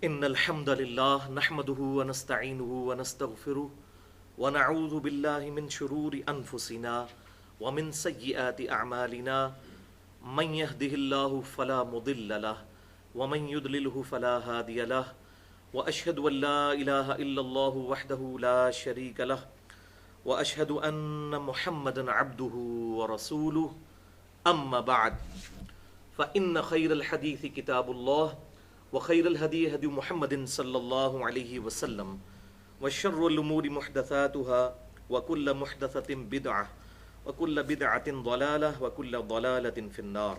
ان الحمد للہ نحمده ونستعینه ونستغفره ونعوذ باللہ من شرور انفسنا ومن سیئات اعمالنا من يهده الله فلا مضل له ومن يضلله فلا هادي له واشهد ان لا اله الا الله وحده لا شريك له واشهد ان محمدا عبده ورسوله اما بعد فان خير الحديث كتاب الله وخير الهدي هدي محمد صلى الله عليه وسلم وشر الأمور محدثاتها وكل محدثة بدعة وكل بدعة ضلالة وكل ضلالة في النار.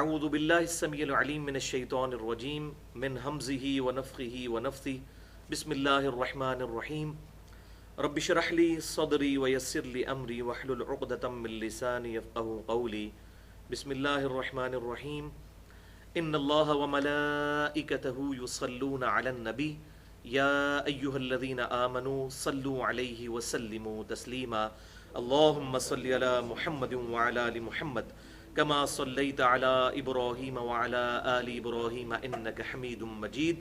أعوذ بالله السميع العليم من الشيطان الرجيم من همزه ونفخه ونفثه. بسم الله الرحمن الرحيم. رب اشرح لي صدري ويسر لي أمري واحلل عقدة من لساني يفقهوا قولي. بسم الله الرحمن الرحيم. ان اللہ وملائکتہ یصلون علی النبی یا ایہا الذین آمنوا صلوا علیہ وسلموا تسلیما. اللہم صل علی محمد وعلی آل محمد کما صلیت علی ابراہیم وعلی آل ابراہیم انک حمید مجید.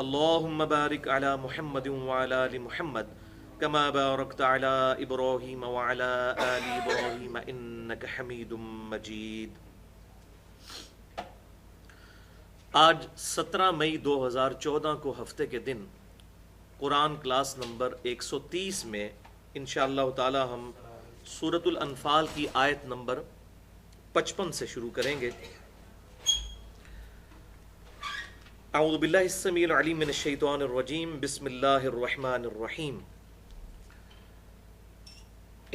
اللہم بارک علی محمد وعلی آل محمد کما بارکت علی ابراہیم وعلی آل ابراہیم انک حمید مجید. آج 17 مئی 2014 کو ہفتے کے دن قرآن کلاس نمبر 130 میں انشاءاللہ تعالی ہم سورۃ الانفال کی آیت نمبر 55 سے شروع کریں گے. اعوذ باللہ السمیع العلیم من الشیطان الرجیم. بسم اللہ الرحمن الرحیم.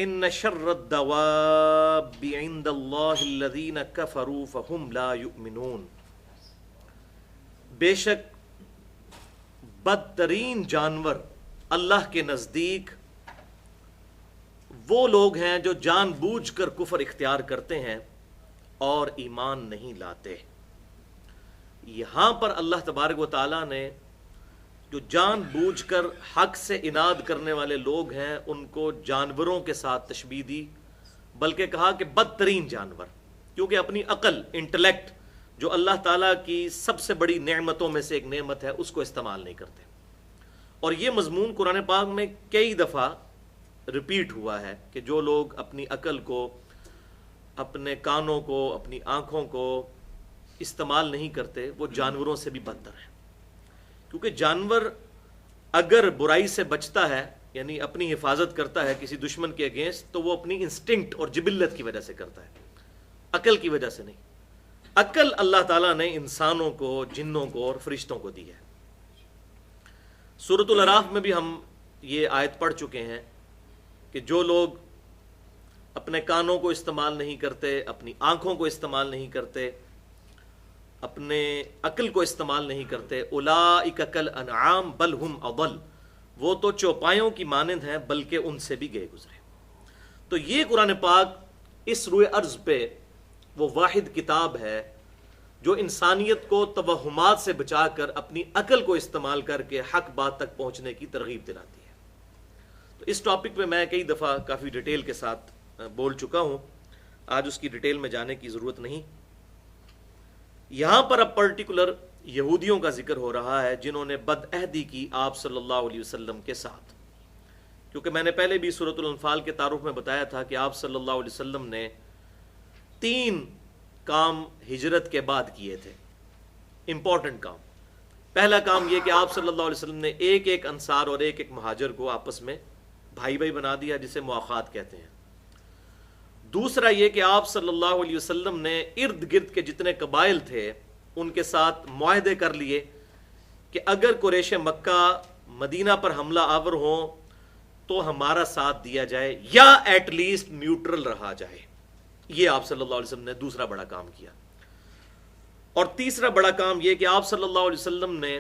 ان شر الدواب عند اللہ الذین کفروا فہم لا یؤمنون. بے شک بدترین جانور اللہ کے نزدیک وہ لوگ ہیں جو جان بوجھ کر کفر اختیار کرتے ہیں اور ایمان نہیں لاتے. یہاں پر اللہ تبارک و تعالیٰ نے جو جان بوجھ کر حق سے اناد کرنے والے لوگ ہیں ان کو جانوروں کے ساتھ تشبیہ دی، بلکہ کہا کہ بدترین جانور، کیونکہ اپنی عقل، انٹلیکٹ جو اللہ تعالیٰ کی سب سے بڑی نعمتوں میں سے ایک نعمت ہے اس کو استعمال نہیں کرتے. اور یہ مضمون قرآن پاک میں کئی دفعہ ریپیٹ ہوا ہے کہ جو لوگ اپنی عقل کو، اپنے کانوں کو، اپنی آنکھوں کو استعمال نہیں کرتے وہ جانوروں سے بھی بدتر ہیں. کیونکہ جانور اگر برائی سے بچتا ہے یعنی اپنی حفاظت کرتا ہے کسی دشمن کے اگینسٹ تو وہ اپنی انسٹنکٹ اور جبلت کی وجہ سے کرتا ہے، عقل کی وجہ سے نہیں. عقل اللہ تعالیٰ نے انسانوں کو، جنوں کو اور فرشتوں کو دی ہے. سورۃ الاعراف میں بھی ہم یہ آیت پڑھ چکے ہیں کہ جو لوگ اپنے کانوں کو استعمال نہیں کرتے، اپنی آنکھوں کو استعمال نہیں کرتے، اپنے عقل کو استعمال نہیں کرتے، اولئک کالانعام بل ہم اضل، وہ تو چوپایوں کی مانند ہیں بلکہ ان سے بھی گئے گزرے. تو یہ قرآن پاک اس روئے ارض پہ وہ واحد کتاب ہے جو انسانیت کو توہمات سے بچا کر اپنی عقل کو استعمال کر کے حق بات تک پہنچنے کی ترغیب دلاتی ہے. تو اس ٹاپک پہ میں کئی دفعہ کافی ڈیٹیل کے ساتھ بول چکا ہوں، آج اس کی ڈیٹیل میں جانے کی ضرورت نہیں. یہاں پر اب پرٹیکولر یہودیوں کا ذکر ہو رہا ہے جنہوں نے بدعہدی کی آپ صلی اللہ علیہ وسلم کے ساتھ. کیونکہ میں نے پہلے بھی سورۃ الانفال کے تعارف میں بتایا تھا کہ آپ صلی اللہ علیہ وسلم نے 3 کام ہجرت کے بعد کیے تھے، امپورٹنٹ کام. پہلا کام یہ کہ آپ صلی اللہ علیہ وسلم نے ایک ایک انصار اور ایک ایک مہاجر کو آپس میں بھائی بھائی بنا دیا جسے مواخات کہتے ہیں. دوسرا یہ کہ آپ صلی اللہ علیہ وسلم نے ارد گرد کے جتنے قبائل تھے ان کے ساتھ معاہدے کر لیے کہ اگر قریش مکہ مدینہ پر حملہ آور ہوں تو ہمارا ساتھ دیا جائے یا ایٹ لیسٹ نیوٹرل رہا جائے. یہ آپ صلی اللہ علیہ وسلم نے دوسرا بڑا کام کیا. اور تیسرا بڑا کام یہ کہ آپ صلی اللہ علیہ وسلم نے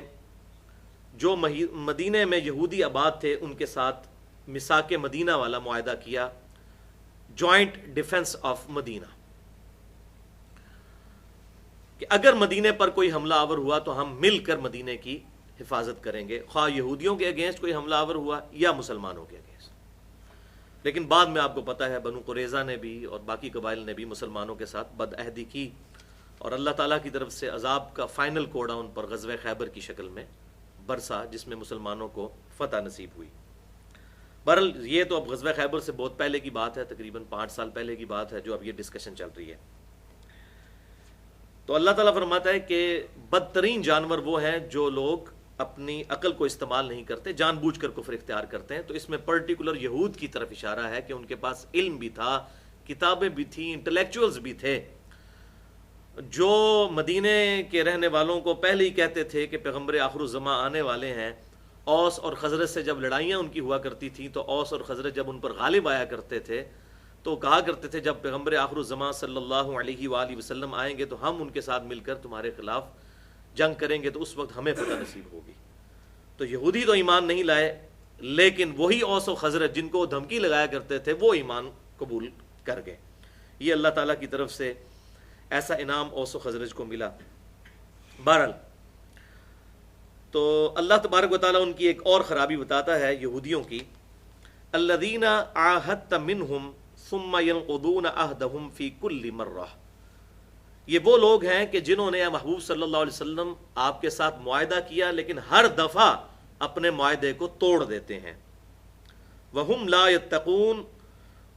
جو مدینہ میں یہودی آباد تھے ان کے ساتھ میثاق مدینہ والا معاہدہ کیا، جوائنٹ ڈیفنس آف مدینہ، کہ اگر مدینہ پر کوئی حملہ آور ہوا تو ہم مل کر مدینہ کی حفاظت کریں گے، خواہ یہودیوں کے اگینسٹ کوئی حملہ آور ہوا یا مسلمانوں کے اگینسٹ. لیکن بعد میں آپ کو پتہ ہے بنو قریظہ نے بھی اور باقی قبائل نے بھی مسلمانوں کے ساتھ بدعہدی کی اور اللہ تعالیٰ کی طرف سے عذاب کا فائنل کوڑا ان پر غزوہ خیبر کی شکل میں برسا، جس میں مسلمانوں کو فتح نصیب ہوئی۔ بہرحال یہ تو اب غزوہ خیبر سے بہت پہلے کی بات ہے، تقریباً 5 سال پہلے کی بات ہے جو اب یہ ڈسکشن چل رہی ہے۔ تو اللہ تعالیٰ فرماتا ہے کہ بدترین جانور وہ ہیں جو لوگ اپنی عقل کو استعمال نہیں کرتے، جان بوجھ کر کفر اختیار کرتے ہیں۔ تو اس میں پرٹیکولر یہود کی طرف اشارہ ہے کہ ان کے پاس علم بھی تھا، کتابیں بھی تھیں، انٹلیکچوئلز بھی تھے، جو مدینے کے رہنے والوں کو پہلے ہی کہتے تھے کہ پیغمبر آخر الزماں آنے والے ہیں۔ اوس اور خزرج سے جب لڑائیاں ان کی ہوا کرتی تھیں تو اوس اور خزرج جب ان پر غالب آیا کرتے تھے تو کہا کرتے تھے جب پیغمبر آخر الزماں صلی اللہ علیہ وآلہ وسلم آئیں گے تو ہم ان کے ساتھ مل کر تمہارے خلاف جنگ کریں گے، تو اس وقت ہمیں فتح نصیب ہوگی۔ تو یہودی تو ایمان نہیں لائے، لیکن وہی اوس و خزرج جن کو وہ دھمکی لگایا کرتے تھے وہ ایمان قبول کر گئے۔ یہ اللہ تعالیٰ کی طرف سے ایسا انعام اوس و خزرج کو ملا۔ بہرحال تو اللہ تبارک و تعالیٰ ان کی ایک اور خرابی بتاتا ہے یہودیوں کی، الذین عاہدت منہم ثم ينقضون عہدہم فی کل مرہ۔ یہ وہ لوگ ہیں کہ جنہوں نے محبوب صلی اللہ علیہ وسلم آپ کے ساتھ معاہدہ کیا لیکن ہر دفعہ اپنے معاہدے کو توڑ دیتے ہیں۔ وہم لا یتقون،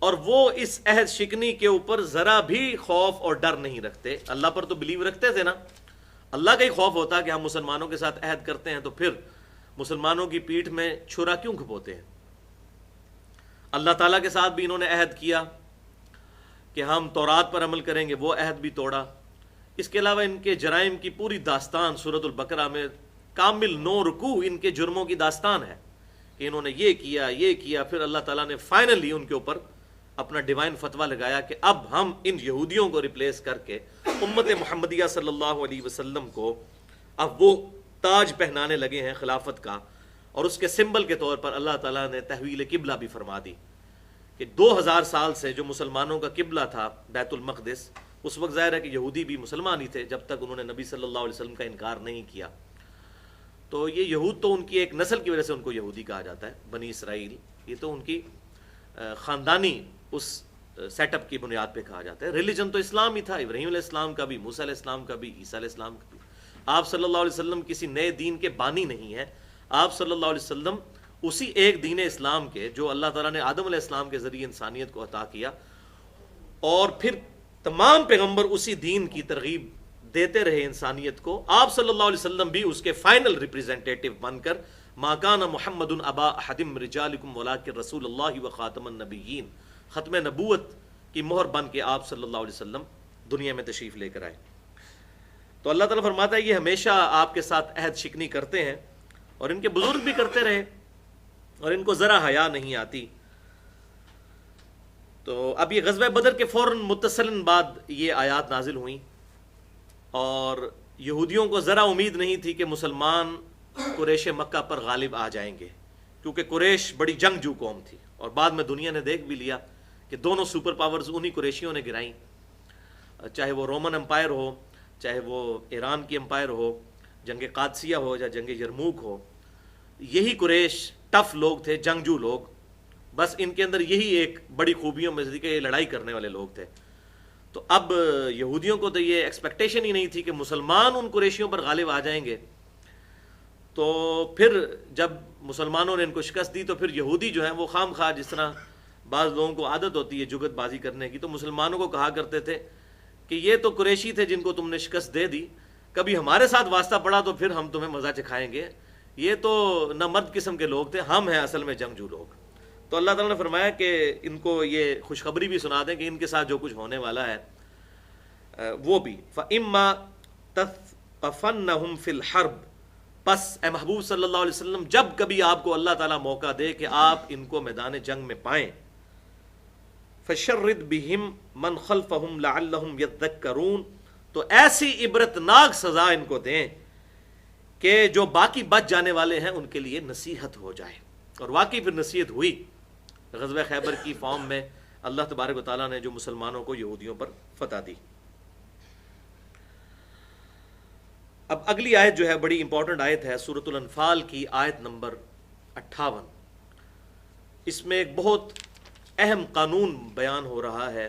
اور وہ اس عہد شکنی کے اوپر ذرا بھی خوف اور ڈر نہیں رکھتے۔ اللہ پر تو بلیو رکھتے تھے نا، اللہ کا ہی خوف ہوتا کہ ہم مسلمانوں کے ساتھ عہد کرتے ہیں تو پھر مسلمانوں کی پیٹھ میں چھرا کیوں کھپوتے ہیں۔ اللہ تعالیٰ کے ساتھ بھی انہوں نے عہد کیا کہ ہم تورات پر عمل کریں گے، وہ عہد بھی توڑا۔ اس کے علاوہ ان کے جرائم کی پوری داستان سورۃ البقرہ میں کامل 9 رکوع ان کے جرموں کی داستان ہے کہ انہوں نے یہ کیا، پھر اللہ تعالیٰ نے فائنلی ان کے اوپر اپنا ڈیوائن فتویٰ لگایا کہ اب ہم ان یہودیوں کو ریپلیس کر کے امت محمدیہ صلی اللہ علیہ وسلم کو اب وہ تاج پہنانے لگے ہیں خلافت کا، اور اس کے سمبل کے طور پر اللہ تعالیٰ نے تحویل قبلہ بھی فرما دی کہ 2000 سال سے جو مسلمانوں کا قبلہ تھا بیت المقدس، اس وقت ظاہر ہے کہ یہودی بھی مسلمان ہی تھے جب تک انہوں نے نبی صلی اللہ علیہ وسلم کا انکار نہیں کیا۔ تو یہ یہود تو ان کی ایک نسل کی وجہ سے ان کو یہودی کہا جاتا ہے، بنی اسرائیل، یہ تو ان کی خاندانی اس سیٹ اپ کی بنیاد پہ کہا جاتا ہے۔ ریلیجن تو اسلام ہی تھا، ابراہیم علیہ السلام کا بھی، موسیٰ علیہ السلام کا بھی، عیسیٰ علیہ السلام کا بھی۔ آپ صلی اللہ علیہ وسلم کسی نئے دین کے بانی نہیں ہیں، آپ صلی اللہ علیہ وسلم اسی ایک دین اسلام کے جو اللہ تعالیٰ نے آدم علیہ السلام کے ذریعے انسانیت کو عطا کیا، اور پھر تمام پیغمبر اسی دین کی ترغیب دیتے رہے انسانیت کو۔ آپ صلی اللہ علیہ وسلم بھی اس کے فائنل ریپریزنٹیٹو بن کر ما کان محمد ابا احد من رجالکم ولکن رسول اللہ وخاتم النبیین، ختم نبوت کی مہر بن کے آپ صلی اللہ علیہ وسلم دنیا میں تشریف لے کر آئے۔ تو اللہ تعالیٰ فرماتا ہے یہ ہمیشہ آپ کے ساتھ عہد شکنی کرتے ہیں، اور ان کے بزرگ بھی کرتے رہے، اور ان کو ذرا حیا نہیں آتی۔ تو اب یہ غزوہ بدر کے فوراً متصلاً بعد یہ آیات نازل ہوئیں، اور یہودیوں کو ذرا امید نہیں تھی کہ مسلمان قریش مکہ پر غالب آ جائیں گے، کیونکہ قریش بڑی جنگجو قوم تھی، اور بعد میں دنیا نے دیکھ بھی لیا کہ دونوں سپر پاورز انہی قریشیوں نے گرائیں، چاہے وہ رومن امپائر ہو، چاہے وہ ایران کی امپائر ہو، جنگ قادسیہ ہو یا جنگ یرموک ہو، یہی قریش ٹف لوگ تھے، جنگجو لوگ، بس ان کے اندر یہی ایک بڑی خوبیوں میں سے کہ یہ لڑائی کرنے والے لوگ تھے۔ تو اب یہودیوں کو تو یہ ایکسپیکٹیشن ہی نہیں تھی کہ مسلمان ان قریشیوں پر غالب آ جائیں گے۔ تو پھر جب مسلمانوں نے ان کو شکست دی تو پھر یہودی جو ہیں وہ خام خواہ، جس طرح بعض لوگوں کو عادت ہوتی ہے جگت بازی کرنے کی، تو مسلمانوں کو کہا کرتے تھے کہ یہ تو قریشی تھے جن کو تم نے شکست دے دی، کبھی ہمارے ساتھ واسطہ پڑا تو پھر ہم تمہیں مزہ چکھائیں گے، یہ تو نہ مرد قسم کے لوگ تھے، ہم ہیں اصل میں جنگجو لوگ۔ تو اللہ تعالیٰ نے فرمایا کہ ان کو یہ خوشخبری بھی سنا دیں کہ ان کے ساتھ جو کچھ ہونے والا ہے وہ بھی فَإِمَّا تَثْقَفَنَّهُمْ فِي الْحَرْبِ، پس اے محبوب صلی اللہ علیہ وسلم جب کبھی آپ کو اللہ تعالیٰ موقع دے کہ آپ ان کو میدان جنگ میں پائیں، فَشَرِّدْ بِهِمْ مَنْ خَلْفَهُمْ لَعَلَّهُمْ يَذَّكَّرُونَ، تو ایسی عبرتناک سزا ان کو دیں کہ جو باقی بچ جانے والے ہیں ان کے لیے نصیحت ہو جائے۔ اور واقعی پھر نصیحت ہوئی غزوہ خیبر کی فارم میں، اللہ تبارک و تعالیٰ نے جو مسلمانوں کو یہودیوں پر فتح دی۔ اب اگلی آیت جو ہے بڑی امپورٹنٹ آیت ہے، سورۃ الانفال کی آیت نمبر 58۔ اس میں ایک بہت اہم قانون بیان ہو رہا ہے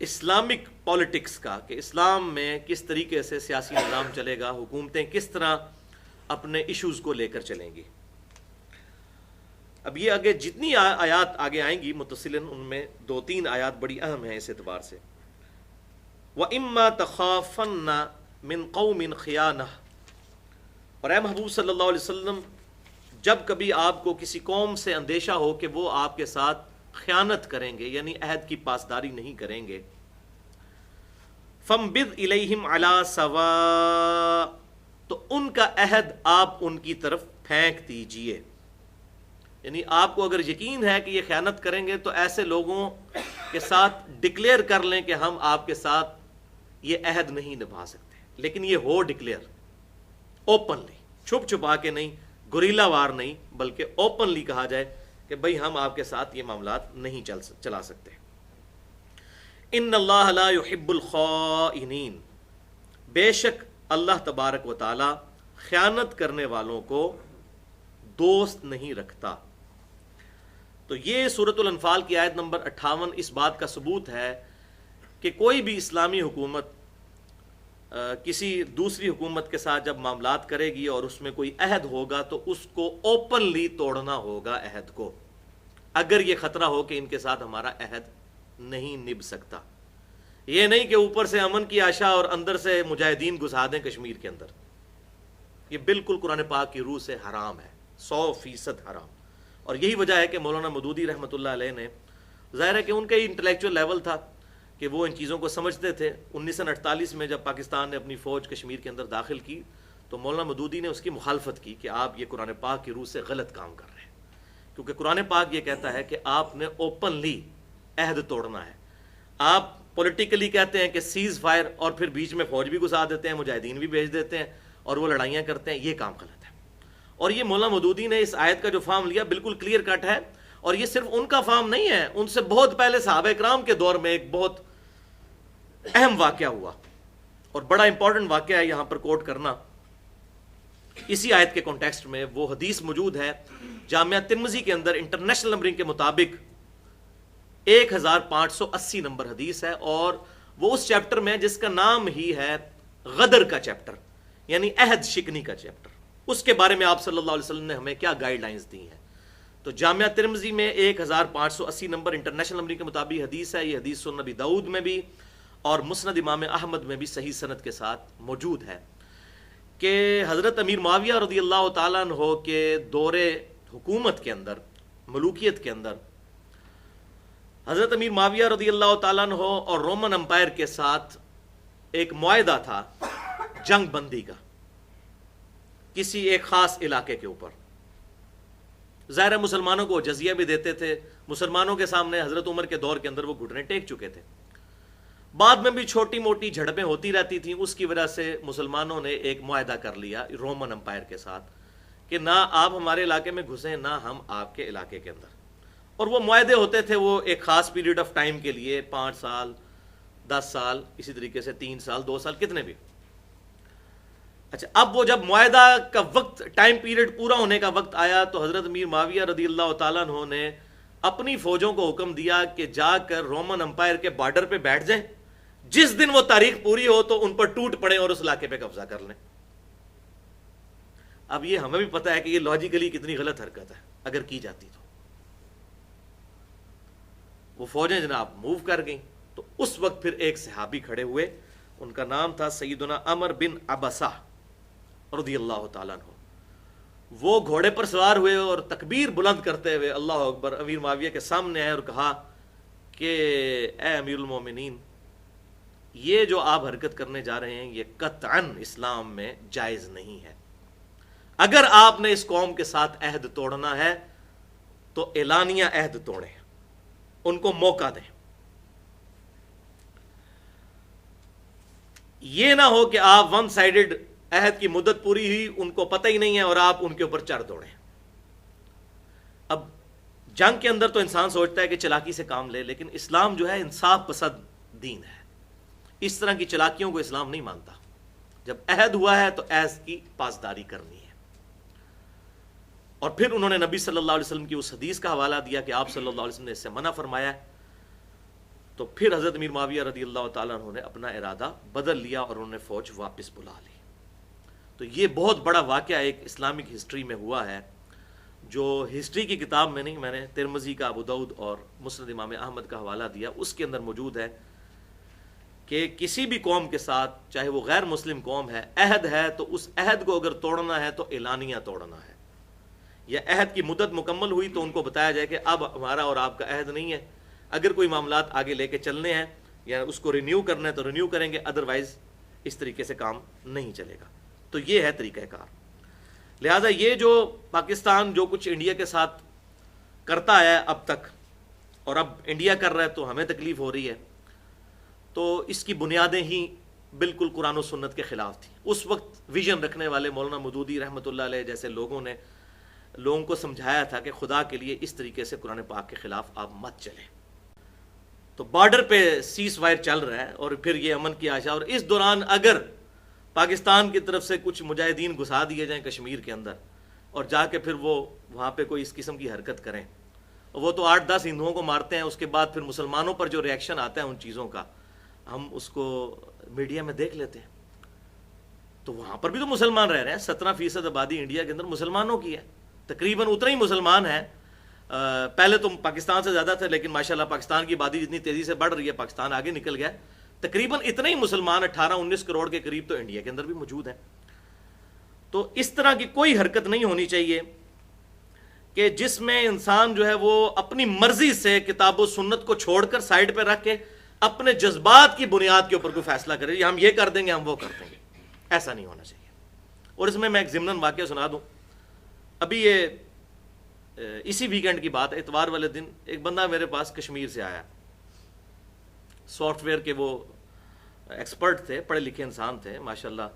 اسلامک پالیٹکس کا، کہ اسلام میں کس طریقے سے سیاسی نظام چلے گا، حکومتیں کس طرح اپنے ایشوز کو لے کر چلیں گی۔ اب یہ آگے جتنی آیات آگے آئیں گی متصلاً، ان میں 2-3 آیات بڑی اہم ہیں اس اعتبار سے۔ وَإِمَّا تَخَافَنَّ مِن قَوْمٍ خِيَانَةً، اور اے محبوب صلی اللہ علیہ وسلم، جب کبھی آپ کو کسی قوم سے اندیشہ ہو کہ وہ آپ کے ساتھ خیانت کریں گے، یعنی عہد کی پاسداری نہیں کریں گے، فَانبِذْ إِلَيْهِمْ عَلَى سَوَاءٍ، تو ان کا عہد آپ ان کی طرف پھینک دیجئے۔ یعنی آپ کو اگر یقین ہے کہ یہ خیانت کریں گے تو ایسے لوگوں کے ساتھ ڈکلیئر کر لیں کہ ہم آپ کے ساتھ یہ عہد نہیں نبھا سکتے، لیکن یہ ہو ڈکلیئر اوپنلی، چھپ چھپا کے نہیں، گوریلا وار نہیں، بلکہ اوپنلی کہا جائے کہ بھئی ہم آپ کے ساتھ یہ معاملات نہیں چلا سکتے۔ ان اللہ لا يحب الخائنین، بے شک اللہ تبارک و تعالی خیانت کرنے والوں کو دوست نہیں رکھتا۔ تو یہ سورۃ الانفال کی آیت نمبر 58 اس بات کا ثبوت ہے کہ کوئی بھی اسلامی حکومت کسی دوسری حکومت کے ساتھ جب معاملات کرے گی اور اس میں کوئی عہد ہوگا تو اس کو اوپنلی توڑنا ہوگا عہد کو، اگر یہ خطرہ ہو کہ ان کے ساتھ ہمارا عہد نہیں نبھ سکتا۔ یہ نہیں کہ اوپر سے امن کی آشا اور اندر سے مجاہدین گھسا دیں کشمیر کے اندر، یہ بالکل قرآن پاک کی روح سے حرام ہے، 100% حرام۔ اور یہی وجہ ہے کہ مولانا مودودی رحمۃ اللہ علیہ نے، ظاہر ہے کہ ان کا انٹلیکچوئل لیول تھا کہ وہ ان چیزوں کو سمجھتے تھے۔ 1948 میں جب پاکستان نے اپنی فوج کشمیر کے اندر داخل کی تو مولانا مودودی نے اس کی مخالفت کی کہ آپ یہ قرآن پاک کی روح سے غلط کام کر رہے ہیں، کیونکہ قرآن پاک یہ کہتا ہے کہ آپ نے اوپنلی عہد توڑنا ہے۔ آپ پولیٹیکلی کہتے ہیں کہ سیز فائر اور پھر بیچ میں فوج بھی گھسا دیتے ہیں، مجاہدین بھی بھیج دیتے ہیں اور وہ لڑائیاں کرتے ہیں، یہ کام غلط ہے۔ اور یہ مولانا مودودی نے اس آیت کا جو فارم لیا بالکل کلیئر کٹ ہے، اور یہ صرف ان کا فارم نہیں ہے، ان سے بہت پہلے صحابہ کرام کے دور میں ایک بہت اہم واقعہ ہوا، اور بڑا امپورٹنٹ واقعہ ہے یہاں پر کوٹ کرنا اسی آیت کے کانٹیکسٹ میں۔ وہ حدیث موجود ہے جامعہ ترمذی کے اندر، انٹرنیشنل نمبرنگ کے مطابق 1580 نمبر حدیث ہے، اور وہ اس چیپٹر میں جس کا نام ہی ہے غدر کا چیپٹر، یعنی عہد شکنی کا چیپٹر، اس کے بارے میں آپ صلی اللہ علیہ وسلم نے ہمیں کیا گائیڈ لائنز دی ہیں۔ تو جامعہ ترمذی میں 1580 نمبر انٹرنیشنل نمبر کے مطابق حدیث ہے، یہ حدیث سنن نبی داؤد میں بھی اور مسند امام احمد میں بھی صحیح سند کے ساتھ موجود ہے کہ حضرت امیر معاویہ رضی اللہ تعالیٰ عنہ کے دور حکومت کے اندر، ملوکیت کے اندر، حضرت امیر معاویہ رضی اللہ تعالیٰ عنہ اور رومن امپائر کے ساتھ ایک معاہدہ تھا جنگ بندی کا کسی ایک خاص علاقے کے اوپر۔ ظاہر مسلمانوں کو جزیہ بھی دیتے تھے، مسلمانوں کے سامنے حضرت عمر کے دور کے اندر وہ گھٹنے ٹیک چکے تھے، بعد میں بھی چھوٹی موٹی جھڑپیں ہوتی رہتی تھیں، اس کی وجہ سے مسلمانوں نے ایک معاہدہ کر لیا رومن امپائر کے ساتھ کہ نہ آپ ہمارے علاقے میں گھسیں نہ ہم آپ کے علاقے کے اندر۔ اور وہ معاہدے ہوتے تھے وہ ایک خاص پیریڈ آف ٹائم کے لیے، 5 سال، 10 سال، اسی طریقے سے 3 سال، 2 سال، کتنے بھی۔ اچھا، اب وہ جب معاہدہ کا وقت، ٹائم پیریڈ پورا ہونے کا وقت آیا تو حضرت امیر معاویہ رضی اللہ تعالیٰ عنہ نے اپنی فوجوں کو حکم دیا کہ جا کر رومن امپائر کے بارڈر پہ بیٹھ جائیں، جس دن وہ تاریخ پوری ہو تو ان پر ٹوٹ پڑے اور اس علاقے پہ قبضہ کر لیں۔ اب یہ ہمیں بھی پتہ ہے کہ یہ لاجیکلی کتنی غلط حرکت ہے اگر کی جاتی تو۔ وہ فوجیں جناب موو کر گئیں تو اس وقت پھر ایک صحابی کھڑے ہوئے، ان کا نام تھا سیدنا عمر بن عبسہ رضی اللہ تعالیٰ عنہ۔ وہ گھوڑے پر سوار ہوئے اور تکبیر بلند کرتے ہوئے اللہ اکبر امیر معاویہ کے سامنے آئے اور کہا کہ اے امیر المومنین، یہ جو آپ حرکت کرنے جا رہے ہیں یہ قطعاً اسلام میں جائز نہیں ہے۔ اگر آپ نے اس قوم کے ساتھ عہد توڑنا ہے تو اعلانیہ عہد توڑیں، ان کو موقع دیں۔ یہ نہ ہو کہ آپ ون سائیڈڈ عہد کی مدت پوری ہوئی، ان کو پتہ ہی نہیں ہے اور آپ ان کے اوپر چڑھ دوڑیں۔ اب جنگ کے اندر تو انسان سوچتا ہے کہ چلاکی سے کام لے، لیکن اسلام جو ہے انصاف پسند دین ہے، اس طرح کی چلاکیوں کو اسلام نہیں مانتا۔ جب عہد ہوا ہے تو عہد کی پاسداری کرنی ہے۔ اور پھر انہوں نے نبی صلی اللہ علیہ وسلم کی اس حدیث کا حوالہ دیا کہ آپ صلی اللہ علیہ وسلم نے اس سے منع فرمایا ہے تو پھر حضرت امیر معاویہ رضی اللہ تعالیٰ عنہ نے اپنا ارادہ بدل لیا اور انہوں نے فوج واپس بلا لی. تو یہ بہت بڑا واقعہ ایک اسلامک ہسٹری میں ہوا ہے جو ہسٹری کی کتاب میں نہیں، میں نے ترمذی کا، ابو داؤد اور مسند امام احمد کا حوالہ دیا، اس کے اندر موجود ہے کہ کسی بھی قوم کے ساتھ، چاہے وہ غیر مسلم قوم ہے، عہد ہے تو اس عہد کو اگر توڑنا ہے تو اعلانیہ توڑنا ہے، یا عہد کی مدت مکمل ہوئی تو ان کو بتایا جائے کہ اب ہمارا اور آپ کا عہد نہیں ہے، اگر کوئی معاملات آگے لے کے چلنے ہیں یا اس کو رینیو کرنا ہے تو رینیو کریں گے، ادروائز اس طریقے سے کام نہیں چلے گا. تو یہ ہے طریقہ کار. لہٰذا یہ جو پاکستان جو کچھ انڈیا کے ساتھ کرتا ہے اب تک، اور اب انڈیا کر رہا ہے تو ہمیں تکلیف ہو رہی ہے، تو اس کی بنیادیں ہی بالکل قرآن و سنت کے خلاف تھی. اس وقت ویژن رکھنے والے مولانا مودودی رحمۃ اللہ علیہ جیسے لوگوں نے لوگوں کو سمجھایا تھا کہ خدا کے لیے اس طریقے سے قرآن پاک کے خلاف آپ مت چلیں. تو بارڈر پہ سیز فائر چل رہا ہے اور پھر یہ امن کی آشا، اور اس دوران اگر پاکستان کی طرف سے کچھ مجاہدین گھسا دیے جائیں کشمیر کے اندر اور جا کے پھر وہ وہاں پہ کوئی اس قسم کی حرکت کریں، وہ تو 8-10 ہندوؤں کو مارتے ہیں، اس کے بعد پھر مسلمانوں پر جو ریئیکشن آتا ہے ان چیزوں کا ہم اس کو میڈیا میں دیکھ لیتے ہیں. تو وہاں پر بھی تو مسلمان رہ رہے ہیں، 17% آبادی انڈیا کے اندر مسلمانوں کی ہے، تقریباً اتنا ہی مسلمان ہیں. پہلے تو پاکستان سے زیادہ تھے، لیکن ماشاءاللہ پاکستان کی آبادی جتنی تیزی سے بڑھ رہی ہے، پاکستان آگے نکل گیا، تقریباً اتنے ہی مسلمان 18-19 کروڑ کے قریب تو انڈیا کے اندر بھی موجود ہیں. تو اس طرح کی کوئی حرکت نہیں ہونی چاہیے کہ جس میں انسان جو ہے وہ اپنی مرضی سے کتاب و سنت کو چھوڑ کر سائڈ پہ رکھ کے اپنے جذبات کی بنیاد کے اوپر کوئی فیصلہ کرے، ہم یہ کر دیں گے، ہم وہ کر دیں گے. ایسا نہیں ہونا چاہیے. اور اس میں ایک ضمناً واقعہ سنا دوں. ابھی یہ اسی ویکینڈ کی بات ہے، اتوار والے دن ایک بندہ میرے پاس کشمیر سے آیا، سافٹ ویئر کے وہ ایکسپرٹ تھے، پڑھے لکھے انسان تھے ماشاءاللہ،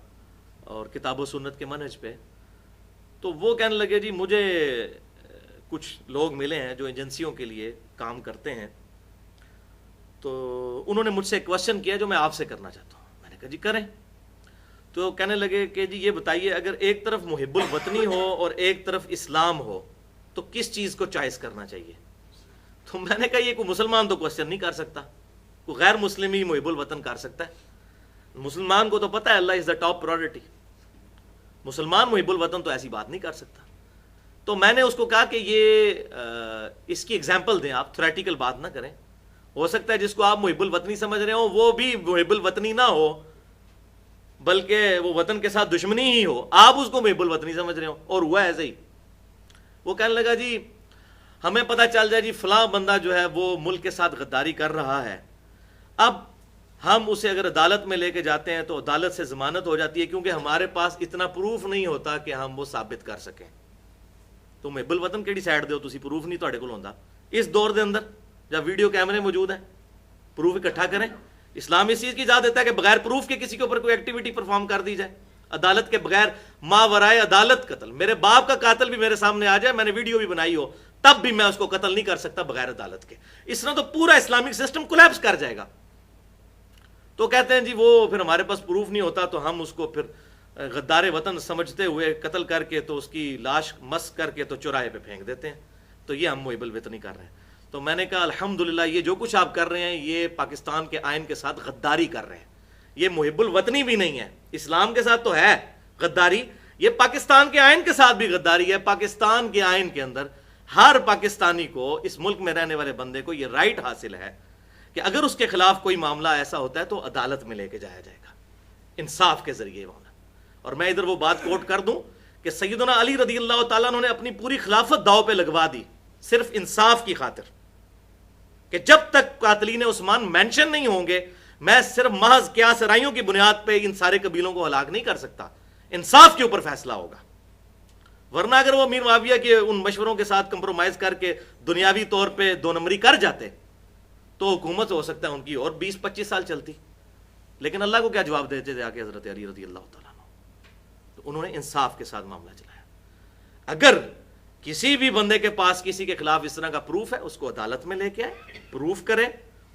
اور کتاب و سنت کے منہج پہ. تو وہ کہنے لگے جی مجھے کچھ لوگ ملے ہیں جو ایجنسیوں کے لیے کام کرتے ہیں، تو انہوں نے مجھ سے ایک کوشچن کیا جو میں آپ سے کرنا چاہتا ہوں. میں نے کہا جی کریں. تو کہنے لگے کہ جی یہ بتائیے، اگر ایک طرف محب الوطنی ہو اور ایک طرف اسلام ہو تو کس چیز کو چوائس کرنا چاہیے؟ تو میں نے کہا یہ کوئی مسلمان تو کوشچن نہیں کر سکتا، کوئی غیر مسلم ہی محب الوطن کر سکتا ہے. مسلمان کو تو پتہ ہے اللہ از دا ٹاپ پرائورٹی، مسلمان محب الوطن تو ایسی بات نہیں کر سکتا. تو میں نے اس کو کہا کہ یہ اس کی ایگزامپل دیں، آپ تھیوریٹیکل بات نہ کریں. ہو سکتا ہے جس کو آپ محب الوطنی سمجھ رہے ہو وہ بھی محب الوطنی نہ ہو، بلکہ وہ وطن کے ساتھ دشمنی ہی ہو، آپ اس کو محب الوطنی سمجھ رہے ہو، اور ہوا ایسے ہی. وہ کہنے لگا جی ہمیں پتہ چل جائے جی فلاں بندہ جو ہے وہ ملک کے ساتھ غداری کر رہا ہے، اب ہم اسے اگر عدالت میں لے کے جاتے ہیں تو عدالت سے ضمانت ہو جاتی ہے، کیونکہ ہمارے پاس اتنا پروف نہیں ہوتا کہ ہم وہ ثابت کر سکیں. تو محب الوطن کیڑی سائڈ دے ہو تسی، پروف نہیں تواڈے کول ہوندا. اس دور دے اندر جب ویڈیو کیمرے موجود ہیں، پروف اکٹھا کریں. اسلام اس چیز کی اجازت دیتا ہے کہ بغیر پروف کے کسی کے اوپر کوئی ایکٹیویٹی پرفارم کر دی جائے، عدالت کے بغیر، ماورائے عدالت قتل. میرے باپ کا قاتل بھی میرے سامنے آ جائے، میں نے ویڈیو بھی بنائی ہو، تب بھی میں اس کو قتل نہیں کر سکتا بغیر عدالت کے. اس طرح تو پورا اسلامک سسٹم کولیپس کر جائے گا. تو کہتے ہیں جی وہ پھر ہمارے پاس پروف نہیں ہوتا تو ہم اس کو پھر غدار وطن سمجھتے ہوئے قتل کر کے تو اس کی لاش مس کر کے تو چوراہے پہ پھینک دیتے ہیں. تو یہ ہم محب الوطنی کر رہے ہیں. تو میں نے کہا الحمدللہ یہ جو کچھ آپ کر رہے ہیں یہ پاکستان کے آئین کے ساتھ غداری کر رہے ہیں. یہ محب الوطنی بھی نہیں ہے، اسلام کے ساتھ تو ہے غداری، یہ پاکستان کے آئین کے ساتھ بھی غداری ہے. پاکستان کے آئین کے اندر ہر پاکستانی کو، اس ملک میں رہنے والے بندے کو یہ رائٹ حاصل ہے کہ اگر اس کے خلاف کوئی معاملہ ایسا ہوتا ہے تو عدالت میں لے کے جایا جائے گا، انصاف کے ذریعے ہونا. اور میں ادھر وہ بات کوٹ کر دوں کہ سیدنا علی رضی اللہ تعالیٰ عنہ نے اپنی پوری خلافت داؤ پہ لگوا دی صرف انصاف کی خاطر، کہ جب تک قاتلین عثمان مینشن نہیں ہوں گے میں صرف محض قیاس رائیوں کی بنیاد پہ ان سارے قبیلوں کو ہلاک نہیں کر سکتا، انصاف کے اوپر فیصلہ ہوگا. ورنہ اگر وہ امیر معاویہ کے ان مشوروں کے ساتھ کمپرومائز کر کے دنیاوی طور پہ 2 نمبری کر جاتے تو حکومت ہو سکتا ہے ان کی اور 20-25 سال چلتی. لیکن اللہ کو کیا جواب دیتے تھے آ کے حضرت علی رضی اللہ تعالیٰ عنہ؟ تو انہوں نے انصاف کے ساتھ معاملہ چلایا. اگر کسی بھی بندے کے پاس کسی کے خلاف اس طرح کا پروف ہے اس کو عدالت میں لے کے آئے، پروف کرے،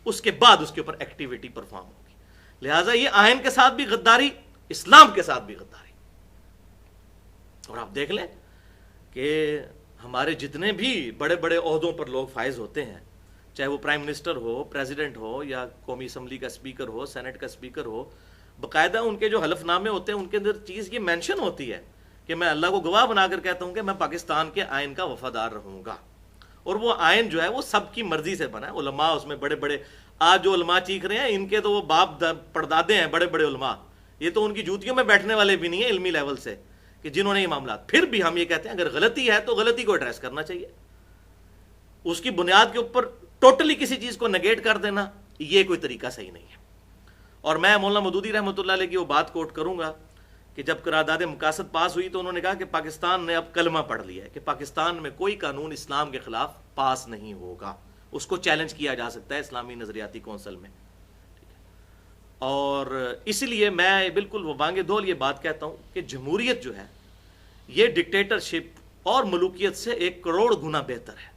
اس کے بعد اس کے اوپر ایکٹیویٹی پرفارم ہوگی. لہٰذا یہ آئین کے ساتھ بھی غداری، اسلام کے ساتھ بھی غداری. اور آپ دیکھ لیں کہ ہمارے جتنے بھی بڑے بڑے عہدوں پر لوگ فائز ہوتے ہیں، چاہے وہ پرائم منسٹر ہو، پریزیڈنٹ ہو، یا قومی اسمبلی کا اسپیکر ہو، سینٹ کا اسپیکر ہو، باقاعدہ ان کے جو حلف نامے ہوتے ہیں ان کے اندر چیز یہ مینشن ہوتی ہے کہ میں اللہ کو گواہ بنا کر کہتا ہوں کہ میں پاکستان کے آئین کا وفادار رہوں گا. اور وہ آئین جو ہے وہ سب کی مرضی سے بنا ہے. علماء اس میں بڑے بڑے، آج جو علماء چیخ رہے ہیں ان کے تو وہ باپ پردادے ہیں بڑے بڑے علماء، یہ تو ان کی جوتیوں میں بیٹھنے والے بھی نہیں ہیں علمی لیول سے کہ جنہوں نے یہ معاملات. پھر بھی ہم یہ کہتے ہیں اگر غلطی ہے تو غلطی کو ایڈریس کرنا چاہیے. اس کی بنیاد کے اوپر ٹوٹلی کسی چیز کو نگیٹ کر دینا یہ کوئی طریقہ صحیح نہیں ہے. اور میں مولانا مودودی رحمۃ اللہ علیہ کی وہ بات کوٹ کروں گا کہ جب قرارداد مقاصد پاس ہوئی تو انہوں نے کہا کہ پاکستان نے اب کلمہ پڑھ لیا ہے کہ پاکستان میں کوئی قانون اسلام کے خلاف پاس نہیں ہوگا، اس کو چیلنج کیا جا سکتا ہے اسلامی نظریاتی کونسل میں. اور اسی لیے میں بالکل وبانگ دول یہ بات کہتا ہوں کہ جمہوریت جو ہے یہ ڈکٹیٹرشپ اور ملوکیت سے 1 کروڑ گنا بہتر ہے.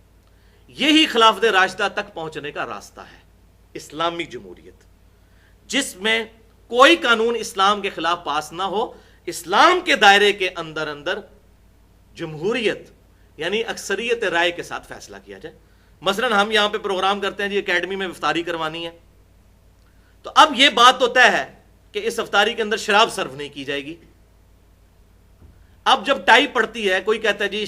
یہی خلافت راشدہ تک پہنچنے کا راستہ ہے، اسلامی جمہوریت جس میں کوئی قانون اسلام کے خلاف پاس نہ ہو، اسلام کے دائرے کے اندر جمہوریت یعنی اکثریت رائے کے ساتھ فیصلہ کیا جائے. مثلا ہم یہاں پہ پروگرام کرتے ہیں جی اکیڈمی میں افطاری کروانی ہے، تو اب یہ بات تو طے ہے کہ اس افطاری کے اندر شراب سرو نہیں کی جائے گی. اب جب ٹائی پڑتی ہے کوئی کہتا ہے جی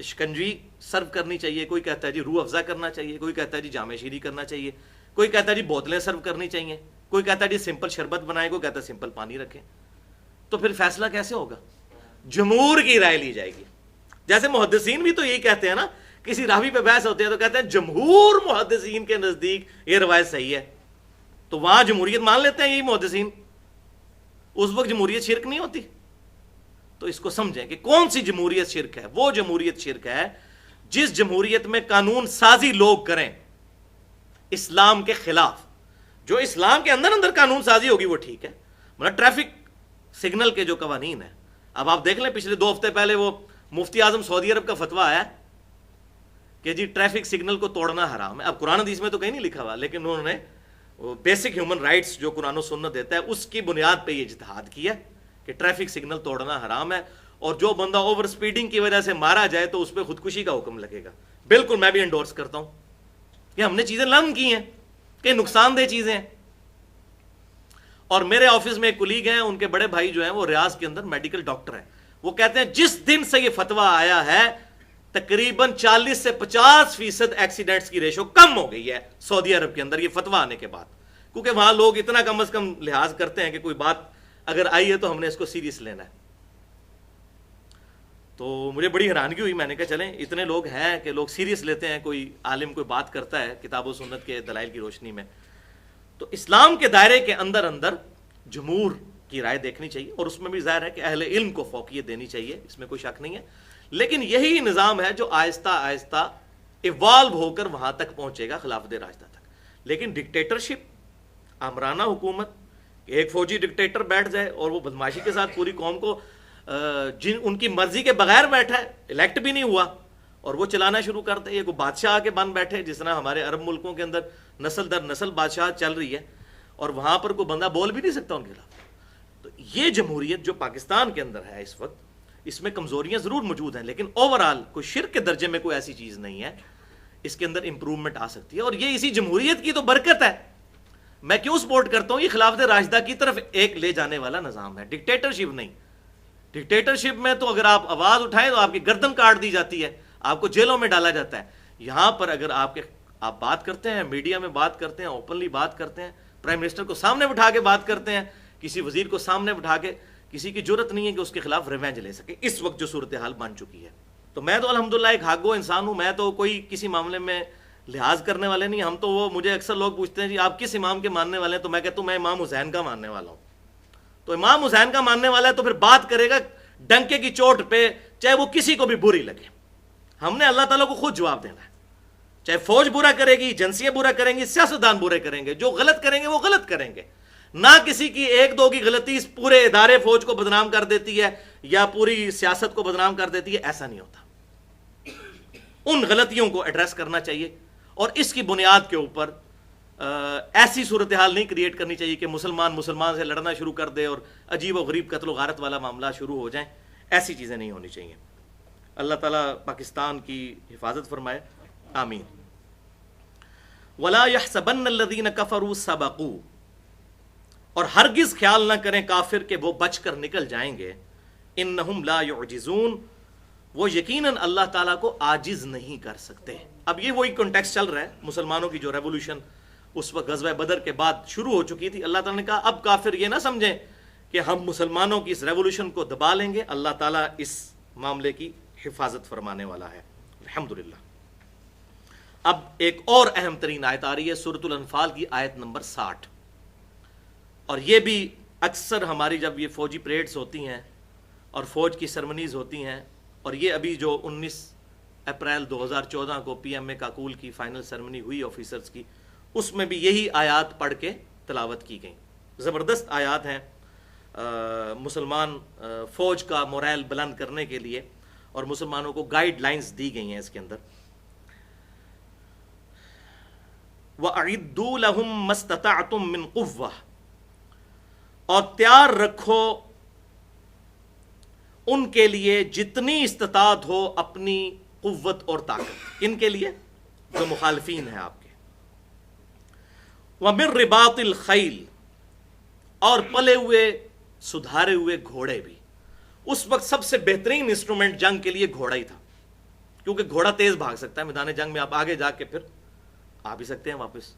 شکنجی سرو کرنی چاہیے، کوئی کہتا ہے جی روح افزا کرنا چاہیے، کوئی کہتا ہے جی جامع شیری کرنا چاہیے، کوئی کہتا ہے جی بوتلیں سرو کرنی چاہیے، کوئی کہتا ہے جی سمپل شربت بنائیں، کوئی کہتا ہے سمپل پانی رکھیں. تو پھر فیصلہ کیسے ہوگا؟ جمہور کی رائے لی جائے گی. جیسے محدثین بھی تو یہی کہتے ہیں نا، کسی راوی پہ بحث ہوتی ہے تو کہتے ہیں جمہور محدثین کے نزدیک یہ روایت صحیح ہے، تو وہاں جمہوریت مان لیتے ہیں یہی محدثین. اس وقت جمہوریت شرک نہیں ہوتی. تو اس کو سمجھیں کہ کون سی جمہوریت شرک ہے. وہ جمہوریت شرک ہے جس جمہوریت میں قانون سازی لوگ کریں اسلام کے خلاف. جو اسلام کے اندر قانون سازی ہوگی وہ ٹھیک ہے. مطلب ٹریفک سگنل کے جو قوانین ہیں، اب آپ دیکھ لیں پچھلے 2 ہفتے پہلے وہ مفتی اعظم سعودی عرب کا فتویٰ آیا کہ جی ٹریفک سگنل کو توڑنا حرام ہے. اب قرآن حدیث میں تو کہیں نہیں لکھا ہوا، لیکن انہوں نے بیسک ہیومن رائٹس جو قرآن و سنت دیتا ہے اس کی بنیاد پہ یہ اجتہاد کیا کہ ٹریفک سگنل توڑنا حرام ہے، اور جو بندہ اوور سپیڈنگ کی وجہ سے مارا جائے تو اس پہ خودکشی کا حکم لگے گا. بالکل میں بھی انڈورس کرتا ہوں کہ ہم نے چیزیں لرن کی ہیں کہ نقصان دہ چیزیں ہیں. اور میرے آفس میں ایک کولیگ ہیں، ان کے بڑے بھائی جو ہیں وہ ریاض کے اندر میڈیکل ڈاکٹر ہیں. وہ کہتے ہیں جس دن سے یہ فتویٰ آیا ہے تقریباً 40 سے 50% ایکسیڈنٹس کی ریشو کم ہو گئی ہے سعودی عرب کے اندر یہ فتویٰ آنے کے بعد. کیونکہ وہاں لوگ اتنا کم از کم لحاظ کرتے ہیں کہ کوئی بات اگر آئی ہے تو ہم نے اس کو سیریس لینا ہے. تو مجھے بڑی حیرانگی ہوئی. میں نے کہا چلیں اتنے لوگ ہیں کہ لوگ سیریس لیتے ہیں، کوئی عالم کوئی بات کرتا ہے کتاب و سنت کے دلائل کی روشنی میں. تو اسلام کے دائرے کے اندر جمہور کی رائے دیکھنی چاہیے، اور اس میں بھی ظاہر ہے کہ اہل علم کو فوقیت دینی چاہیے، اس میں کوئی شک نہیں ہے. لیکن یہی نظام ہے جو آہستہ آہستہ ایوالو ہو کر وہاں تک پہنچے گا خلافت راشدہ تک. لیکن ڈکٹیٹرشپ، آمرانہ حکومت، ایک فوجی ڈکٹیٹر بیٹھ جائے اور وہ بدماشی کے ساتھ پوری قوم کو جن ان کی مرضی کے بغیر بیٹھا ہے، الیکٹ بھی نہیں ہوا، اور وہ چلانا شروع کرتے ہیں. یہ کوئی بادشاہ کے بن بیٹھے جس طرح ہمارے عرب ملکوں کے اندر نسل در نسل بادشاہ چل رہی ہے، اور وہاں پر کوئی بندہ بول بھی نہیں سکتا ان کے خلاف. تو یہ جمہوریت جو پاکستان کے اندر ہے اس وقت، اس میں کمزوریاں ضرور موجود ہیں، لیکن اوورآل کوئی شرک کے درجے میں کوئی ایسی چیز نہیں ہے. اس کے اندر امپروومنٹ آ سکتی ہے، اور یہ اسی جمہوریت کی تو برکت ہے. میں کیوں سپورٹ کرتا ہوں؟ یہ خلافت راشدہ کی طرف ایک لے جانے والا نظام ہے، ڈکٹیٹرشپ نہیں. ڈکٹیٹرشپ میں تو اگر آپ آواز اٹھائیں تو آپ کی گردن کاٹ دی جاتی ہے، آپ کو جیلوں میں ڈالا جاتا ہے. یہاں پر اگر آپ بات کرتے ہیں، میڈیا میں بات کرتے ہیں، اوپنلی بات کرتے ہیں، پرائم منسٹر کو سامنے بٹھا کے بات کرتے ہیں، کسی وزیر کو سامنے بٹھا کے، کسی کی جرت نہیں ہے کہ اس کے خلاف ریونج لے سکے اس وقت جو صورتحال بن چکی ہے. تو میں تو الحمدللہ ایک حق گو انسان ہوں، میں تو کوئی کسی معاملے میں لحاظ کرنے والے نہیں. ہم تو وہ مجھے اکثر لوگ پوچھتے ہیں جی آپ کس امام کے ماننے والے ہیں، تو میں کہتا ہوں میں امام حسین کا ماننے والا ہوں. تو امام حسین کا ماننے والا ہے تو پھر بات کرے گا ڈنکے کی چوٹ پہ، چاہے وہ کسی کو بھی بری لگے. ہم نے اللہ تعالیٰ کو خود جواب دینا ہے. چاہے فوج برا کرے گی، ایجنسیاں برا کریں گی، سیاستدان برے کریں گے، جو غلط کریں گے وہ غلط کریں گے. نہ کسی کی 1-2 کی غلطی اس پورے ادارے فوج کو بدنام کر دیتی ہے یا پوری سیاست کو بدنام کر دیتی ہے، ایسا نہیں ہوتا. ان غلطیوں کو ایڈریس کرنا چاہیے، اور اس کی بنیاد کے اوپر ایسی صورتحال نہیں کریٹ کرنی چاہیے کہ مسلمان سے لڑنا شروع کر دے اور عجیب و غریب قتل و غارت والا معاملہ شروع ہو جائیں. ایسی چیزیں نہیں ہونی چاہیے. اللہ تعالیٰ پاکستان کی حفاظت فرمائے، آمین. وَلَا يَحْسَبَنَّ الَّذِينَ كَفَرُوا سَبَقُوا، اور ہرگز خیال نہ کریں کافر کہ وہ بچ کر نکل جائیں گے، اِنَّهُمْ لَا يُعْجِزُونَ، وہ یقیناً اللہ تعالیٰ کو عاجز نہیں کر سکتے۔ اب یہ وہی کنٹیکسٹ چل رہا ہے، مسلمانوں کی جو ریولوشن اس وقت غزوہ بدر کے بعد شروع ہو چکی تھی، اللہ تعالیٰ نے کہا اب کافر یہ نہ سمجھیں کہ ہم مسلمانوں کی اس ریولوشن کو دبا لیں گے، اللہ تعالیٰ اس معاملے کی حفاظت فرمانے والا ہے، الحمدللہ۔ اب ایک اور اہم ترین آیت آ رہی ہے، سورۃ الانفال کی آیت نمبر 60، اور یہ بھی اکثر ہماری جب یہ فوجی پریڈز ہوتی ہیں اور فوج کی سرمنیز ہوتی ہیں، اور یہ ابھی جو 19 اپریل 2014 کو پی ایم اے کاکول کی فائنل سرمنی ہوئی آفیسرز کی، اس میں بھی یہی آیات پڑھ کے تلاوت کی گئیں۔ زبردست آیات ہیں مسلمان فوج کا مورائل بلند کرنے کے لیے، اور مسلمانوں کو گائیڈ لائنز دی گئی ہیں اس کے اندر۔ وَأَعِدُّوا لَهُم مَّا اسْتَطَعْتُم مِّن قُوَّةٍ، اور تیار رکھو ان کے لیے جتنی استطاعت ہو اپنی قوت اور طاقت، ان کے لیے جو مخالفین ہیں آپ کے۔ وَمِن رِبَاطِ الْخَيْلِ، اور پلے ہوئے سدھارے ہوئے گھوڑے بھی۔ اس وقت سب سے بہترین انسٹرومنٹ جنگ کے لیے گھوڑا ہی تھا، کیونکہ گھوڑا تیز بھاگ سکتا ہے، میدان جنگ میں آپ آگے جا کے پھر آ بھی سکتے ہیں واپس۔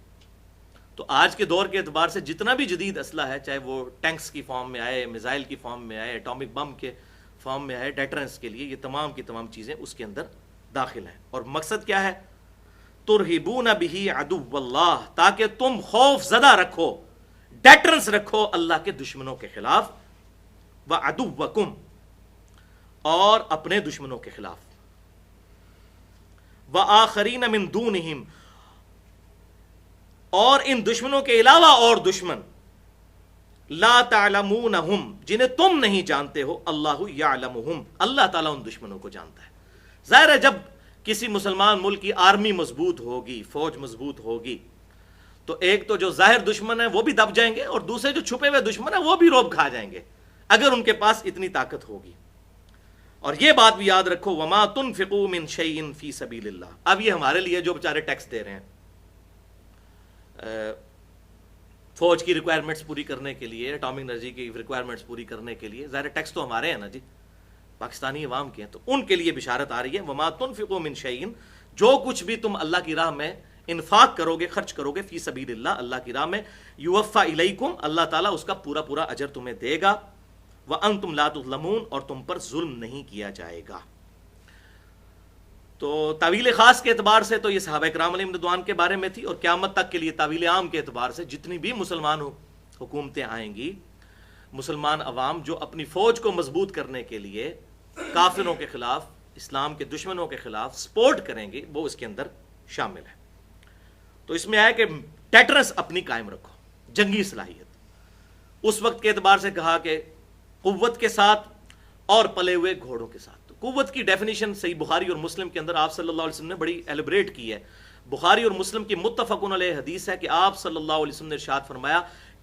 تو آج کے دور کے اعتبار سے جتنا بھی جدید اسلحہ ہے، چاہے وہ ٹینکس کی فارم میں آئے، میزائل کی فارم میں آئے، ایٹامک بم کے فارم میں آئے، ڈیٹرنس کے لیے، یہ تمام کی تمام چیزیں اس کے اندر داخل ہیں۔ اور مقصد کیا ہے؟ ترہبون بہ عدو اللہ، تاکہ تم خوف زدہ رکھو، ڈیٹرنس رکھو اللہ کے دشمنوں کے خلاف، وعدوکم، اور اپنے دشمنوں کے خلاف، وآخرین من دونہم، اور ان دشمنوں کے علاوہ اور دشمن، لا تعلمونہم، جنہیں تم نہیں جانتے ہو، اللہ یعلمہم، اللہ تعالیٰ ان دشمنوں کو جانتا ہے۔ ظاہر ہے جب کسی مسلمان ملک کی آرمی مضبوط ہوگی، فوج مضبوط ہوگی، تو ایک تو جو ظاہر دشمن ہے وہ بھی دب جائیں گے، اور دوسرے جو چھپے ہوئے دشمن ہیں وہ بھی روب کھا جائیں گے، اگر ان کے پاس اتنی طاقت ہوگی۔ اور یہ بات بھی یاد رکھو، وما تنفقوا من شیء فی سبیل اللہ۔ اب یہ ہمارے لیے جو بیچارے ٹیکس دے رہے ہیں فوج کی ریکوائرمنٹس پوری کرنے کے لیے، اٹامک انرجی کی ریکوائرمنٹس پوری کرنے کے لیے، ظاہر ٹیکس تو ہمارے ہیں نا جی، پاکستانی عوام کے ہیں، تو ان کے لیے بشارت آ رہی ہے، وما تنفقوا من شیء، جو کچھ بھی تم اللہ کی راہ میں انفاق کرو گے، خرچ کرو گے، فی سبیل اللہ، اللہ کی راہ میں، یوفا الیکم، اللہ تعالیٰ اس کا پورا پورا اجر تمہیں دے گا، وانتم لا تظلمون، اور تم پر ظلم نہیں کیا جائے گا۔ تو تعویل خاص کے اعتبار سے تو یہ صحابہ کرام علیہم رضوان کے بارے میں تھی، اور قیامت تک کے لیے تعویل عام کے اعتبار سے جتنی بھی مسلمان حکومتیں آئیں گی، مسلمان عوام جو اپنی فوج کو مضبوط کرنے کے لیے کافروں کے خلاف، اسلام کے دشمنوں کے خلاف سپورٹ کریں گے، وہ اس کے اندر شامل ہے۔ تو اس میں آیا کہ ٹیٹرس اپنی قائم رکھو، جنگی صلاحیت، اس وقت کے اعتبار سے کہا کہ قوت کے ساتھ اور پلے ہوئے گھوڑوں کے ساتھ۔ تو قوت کی ڈیفینیشن صحیح بخاری اور مسلم کے اندر آپ صلی اللہ علیہ وسلم نے بڑی ایلیبریٹ کی ہے۔ بخاری اور مسلم کی متفقن علیہ حدیث ہے کہ آپ صلی اللہ علیہ وسلم نے ارشاد فرمایا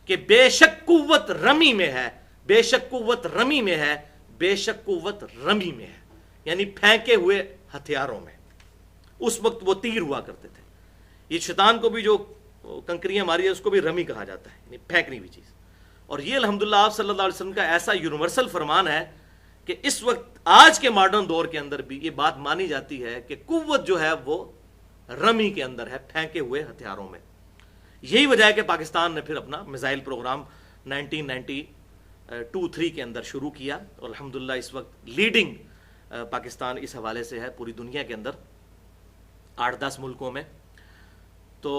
کہ بے شک قوت رمی میں ہے، بے شک قوت رمی میں ہے، بے شک قوت رمی میں ہے، یعنی پھینکے ہوئے ہتھیاروں میں۔ اس وقت وہ تیر ہوا کرتے تھے، یہ شیطان کو بھی جو کنکریاں ماری ہے اس کو بھی رمی کہا جاتا ہے، یعنی پھینکنی ہوئی چیز۔ اور یہ الحمدللہ آپ صلی اللہ علیہ وسلم کا ایسا یونیورسل فرمان ہے کہ اس وقت آج کے ماڈرن دور کے اندر بھی یہ بات مانی جاتی ہے کہ قوت جو ہے وہ رمی کے اندر ہے، پھینکے ہوئے ہتھیاروں میں۔ یہی وجہ ہے کہ پاکستان نے پھر اپنا میزائل پروگرام 1992-3 کے اندر شروع کیا، اور الحمدللہ اس وقت لیڈنگ پاکستان اس حوالے سے ہے پوری دنیا کے اندر 8-10 ملکوں میں۔ تو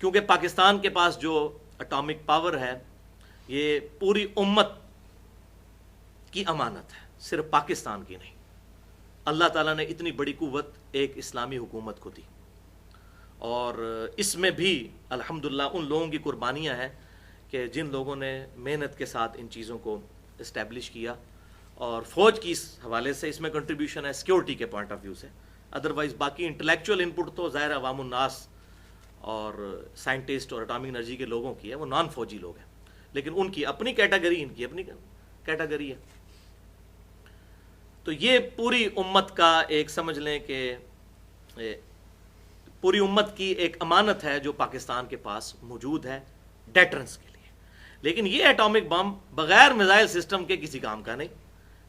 کیونکہ پاکستان کے پاس جو اٹامک پاور ہے یہ پوری امت کی امانت ہے، صرف پاکستان کی نہیں۔ اللہ تعالیٰ نے اتنی بڑی قوت ایک اسلامی حکومت کو دی، اور اس میں بھی الحمدللہ ان لوگوں کی قربانیاں ہیں کہ جن لوگوں نے محنت کے ساتھ ان چیزوں کو اسٹیبلش کیا، اور فوج کی اس حوالے سے اس میں کنٹریبیوشن ہے سیکیورٹی کے پوائنٹ آف ویو سے۔ ادروائز باقی انٹلیکچوئل انپٹ تو ظاہر عوام الناس اور سائنٹسٹ اور اٹامک انرجی کے لوگوں کی ہے، وہ نان فوجی لوگ ہیں، لیکن ان کی اپنی کیٹیگری، ان کی اپنی کیٹیگری ہے۔ تو یہ پوری امت کا ایک سمجھ لیں کہ پوری امت کی ایک امانت ہے جو پاکستان کے پاس موجود ہے ڈیٹرنس کے لیے. لیکن یہ ایٹامک بم بغیر میزائل سسٹم کے کسی کام کا نہیں،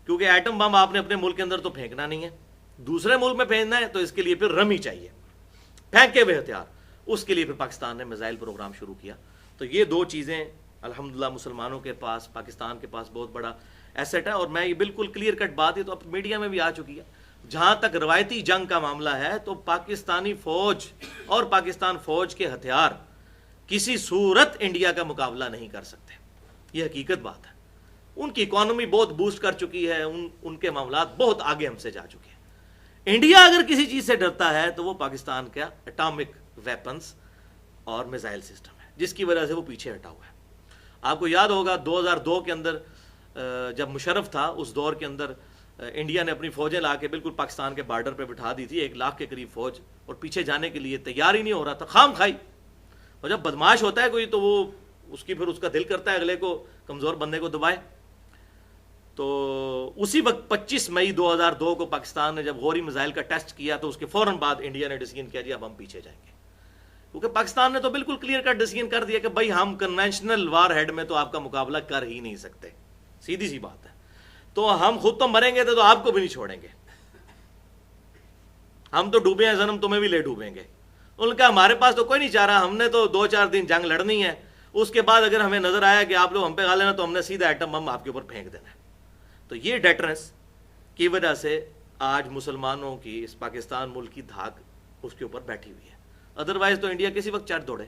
کیونکہ ایٹم بم آپ نے اپنے ملک کے اندر تو پھینکنا نہیں ہے، دوسرے ملک میں پھینکنا ہے، تو اس کے لیے پھر رمی چاہیے، پھینکے ہوئے ہتھیار. اس کے لیے پھر پاکستان نے میزائل پروگرام شروع کیا. تو یہ دو چیزیں الحمدللہ مسلمانوں کے پاس، پاکستان کے پاس بہت بڑا ایسٹ ہے. اور میں یہ بالکل کلیئر کٹ بات ہے، تو اب میڈیا میں بھی آ چکی ہے، جہاں تک روایتی جنگ کا معاملہ ہے تو پاکستانی فوج اور پاکستان فوج کے ہتھیار کسی صورت انڈیا کا مقابلہ نہیں کر سکتے. یہ حقیقت بات ہے. ان کی اکانومی بہت بوسٹ کر چکی ہے، ان کے معاملات بہت آگے ہم سے جا چکے ہیں. انڈیا اگر کسی چیز سے ڈرتا ہے تو وہ پاکستان کا اٹامک ویپنز اور میزائل سسٹم ہے، جس کی وجہ سے وہ پیچھے ہٹا ہوا ہے. آپ کو یاد ہوگا 2002 کے اندر جب مشرف تھا، اس دور کے اندر انڈیا نے اپنی فوجیں لا کے بالکل پاکستان کے بارڈر پہ بٹھا دی تھی، 1 لاکھ کے قریب فوج، اور پیچھے جانے کے لیے تیار ہی نہیں ہو رہا تھا، خام کھائی. اور جب بدماش ہوتا ہے کوئی تو وہ پھر اس کا دل کرتا ہے اگلے کو، کمزور بندے کو دبائے. تو اسی وقت 25 مئی 2002 کو پاکستان نے جب غوری میزائل کا ٹیسٹ کیا تو اس کے فوراً بعد انڈیا نے ڈیسیژن کیا جی اب ہم پیچھے جائیں گے، کیونکہ پاکستان نے تو بالکل کلیئر کٹ ڈیسیژن کر دیا کہ بھائی ہم کنونشنل وار ہیڈ میں تو آپ کا مقابلہ کر ہی نہیں سکتے، سیدھی سی بات ہے. تو ہم خود تو مریں گے تو آپ کو بھی نہیں چھوڑیں گے، ہم تو ڈوبے ہیں صنم، تمہیں بھی لے ڈوبیں گے. ان کا ہمارے پاس تو کوئی نہیں چاہ رہا، ہم نے تو 2-4 دن جنگ لڑنی ہے، اس کے بعد اگر ہمیں نظر آیا کہ آپ لوگ ہم پہ غالب ہیں تو ہم نے سیدھا ایٹم بم آپ کے اوپر پھینک دینا ہے. تو یہ ڈیٹرنس کی وجہ سے آج مسلمانوں کی اس پاکستان ملک کی دھاک اس کے اوپر بیٹھی ہوئی ہے، ادروائز تو انڈیا کسی وقت چڑھ دوڑے.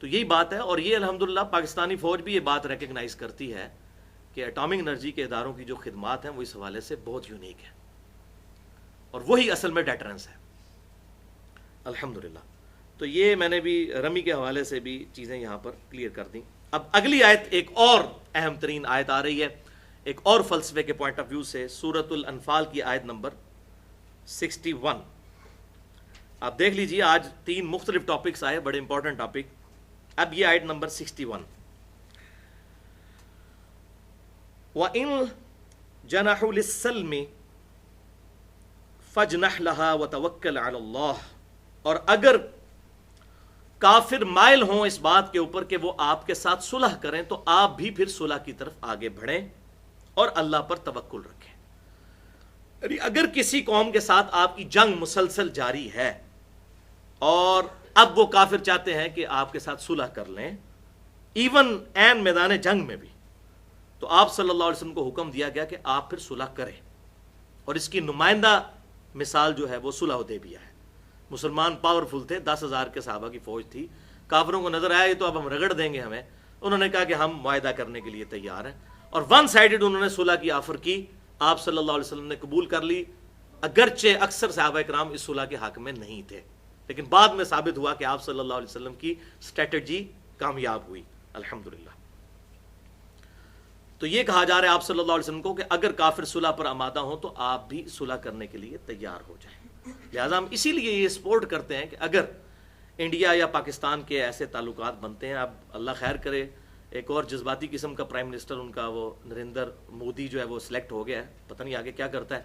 تو یہی بات ہے. اور یہ الحمدللہ پاکستانی فوج بھی یہ بات ریکگنائز کرتی ہے کہ اٹامک انرجی کے اداروں کی جو خدمات ہیں وہ اس حوالے سے بہت یونیک ہیں، اور وہی اصل میں ڈیٹرنس ہے الحمدللہ. تو یہ میں نے بھی رمی کے حوالے سے بھی چیزیں یہاں پر کلیئر کر دیں. اب اگلی آیت ایک اور اہم ترین آیت آ رہی ہے، ایک اور فلسفے کے پوائنٹ آف ویو سے، سورۃ الانفال کی آیت نمبر 61. آپ دیکھ لیجئے، آج 3 مختلف ٹاپکس آئے، بڑے امپورٹنٹ ٹاپک. اب یہ آیت نمبر 61، وَإِن جَنَحُوا لِلسَّلْمِ فَاجْنَحْ لَهَا وَتَوَكَّلْ عَلَى اللَّهِ. اور اگر کافر مائل ہوں اس بات کے اوپر کہ وہ آپ کے ساتھ صلح کریں تو آپ بھی پھر صلح کی طرف آگے بڑھیں اور اللہ پر توکل رکھیں. یعنی اگر کسی قوم کے ساتھ آپ کی جنگ مسلسل جاری ہے اور اب وہ کافر چاہتے ہیں کہ آپ کے ساتھ صلح کر لیں، ایون عین میدان جنگ میں بھی، تو آپ صلی اللہ علیہ وسلم کو حکم دیا گیا کہ آپ پھر صلح کریں. اور اس کی نمائندہ مثال جو ہے وہ صلح حدیبیہ ہے. مسلمان پاورفل تھے، 10,000 کے صحابہ کی فوج تھی، کافروں کو نظر آیا تو اب ہم رگڑ دیں گے ہمیں، انہوں نے کہا کہ ہم معاہدہ کرنے کے لیے تیار ہیں، اور ون سائیڈڈ انہوں نے صلح کی آفر کی. آپ صلی اللہ علیہ وسلم نے قبول کر لی، اگرچہ اکثر صحابہ کرام اس صلح کے حق میں نہیں تھے، لیکن بعد میں ثابت ہوا کہ آپ صلی اللہ علیہ وسلم کی اسٹریٹجی کامیاب ہوئی الحمدللہ. تو یہ کہا جا رہا ہے آپ صلی اللہ علیہ وسلم کو کہ اگر کافر صلح پر آمادہ ہوں تو آپ بھی صلح کرنے کے لیے تیار ہو جائیں. لہٰذا ہم اسی لیے یہ سپورٹ کرتے ہیں کہ اگر انڈیا یا پاکستان کے ایسے تعلقات بنتے ہیں، اب اللہ خیر کرے ایک اور جذباتی قسم کا پرائم منسٹر ان کا وہ نریندر مودی جو ہے وہ سلیکٹ ہو گیا ہے، پتہ نہیں آگے کیا کرتا ہے.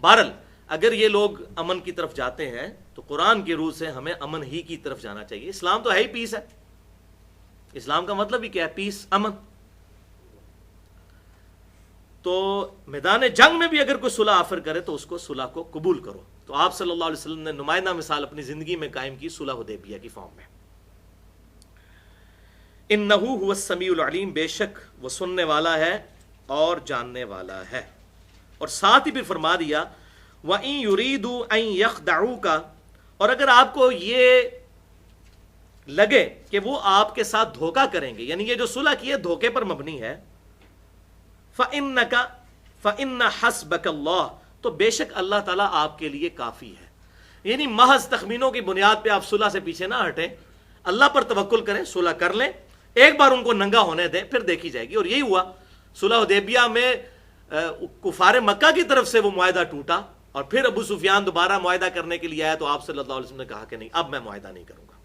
بہرحال اگر یہ لوگ امن کی طرف جاتے ہیں تو قرآن کی روح سے ہمیں امن ہی کی طرف جانا چاہیے. اسلام تو ہے ہی پیس ہے، اسلام کا مطلب ہی کیا ہے؟ پیس، امن. تو میدان جنگ میں بھی اگر کوئی صلح آفر کرے تو اس کو صلح کو قبول کرو. تو آپ صلی اللہ علیہ وسلم نے نمائندہ مثال اپنی زندگی میں قائم کی صلح حدیبیہ کی فارم میں. انہ هو السمیع العلیم، بے شک وہ سننے والا ہے اور جاننے والا ہے. اور ساتھ ہی بھی فرما دیا وَإِن يُرِيدُوا أَن يَخْدَعُوكَ، اور اگر آپ کو یہ لگے کہ وہ آپ کے ساتھ دھوکہ کریں گے، یعنی یہ جو صلح کی ہے دھوکے پر مبنی ہے، فَإِنَّ حَسْبَكَ اللَّهُ، تو بے شک اللہ تعالیٰ آپ کے لیے کافی ہے. یعنی محض تخمینوں کی بنیاد پہ آپ صلح سے پیچھے نہ ہٹیں، اللہ پر توکل کریں، صلح کر لیں، ایک بار ان کو ننگا ہونے دیں، پھر دیکھی جائے گی. اور یہی ہوا، صلح حدیبیہ میں کفار مکہ کی طرف سے وہ معاہدہ ٹوٹا، اور پھر ابو سفیان دوبارہ معاہدہ کرنے کے لیے آیا تو آپ صلی اللہ علیہ وسلم نے کہا کہ نہیں، اب میں معاہدہ نہیں کروں گا.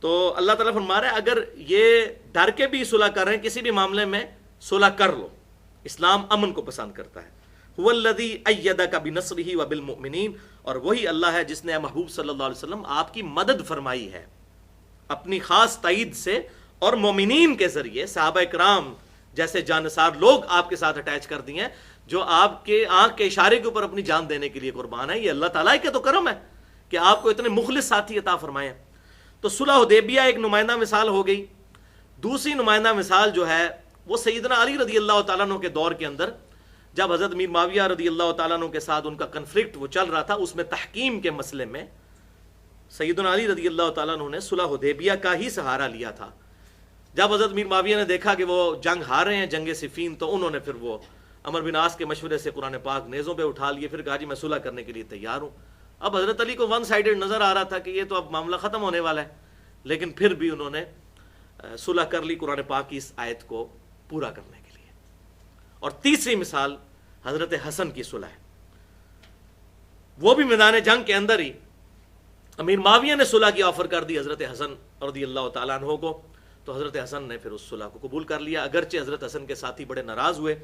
تو اللہ تعالیٰ فرما رہا ہے اگر یہ ڈر کے بھی صلح کر رہے ہیں کسی بھی معاملے میں، صلح کر لو. اسلام امن کو پسند کرتا ہے. هو الذی ایدک بنصرہ وبالمؤمنین، اور وہی اللہ ہے جس نے محبوب صلی اللہ علیہ وسلم آپ کی مدد فرمائی ہے اپنی خاص تائید سے، اور مومنین کے ذریعے صحابہ کرام جیسے جانثار لوگ آپ کے ساتھ اٹیچ کر دیے ہیں، جو آپ کے آنکھ کے اشارے کے اوپر اپنی جان دینے کے لیے قربان ہے۔ یہ اللہ تعالیٰ کے تو کرم ہے کہ آپ کو اتنے مخلص ساتھی عطا فرمائے ہیں۔ تو صلح حدیبیہ ایک نمائندہ مثال ہو گئی۔ دوسری نمائندہ مثال جو ہے وہ سیدنا علی رضی اللہ تعالیٰ عنہ کے دور کے اندر، جب حضرت امیر معاویہ رضی اللہ تعالیٰ عنہ کے ساتھ ان کا کنفلکٹ وہ چل رہا تھا، اس میں تحکیم کے مسئلے میں سیدنا علی رضی اللہ تعالیٰ عنہ نے صلح حدیبیہ کا ہی سہارا لیا تھا۔ جب حضرت امیر معاویہ نے دیکھا کہ وہ جنگ ہار رہے ہیں، جنگ صفین، تو انہوں نے پھر وہ عمر بن عاص کے مشورے سے قرآن پاک نیزوں پہ اٹھا لیے، پھر کہا جی میں صلح کرنے کے لیے تیار ہوں۔ اب حضرت علی کو ون سائیڈڈ نظر آ رہا تھا کہ یہ تو اب معاملہ ختم ہونے والا ہے، لیکن پھر بھی انہوں نے صلح کر لی قرآن پاک کی اس آیت کو پورا کرنے کے لیے۔ اور تیسری مثال حضرت حسن کی صلح ہے، وہ بھی میدان جنگ کے اندر ہی امیر معاویہ نے صلح کی آفر کر دی حضرت حسن رضی اللہ تعالیٰ عنہ کو، تو حضرت حسن نے پھر اس صلح کو قبول کر لیا، اگرچہ حضرت حسن کے ساتھی بڑے ناراض ہوئے۔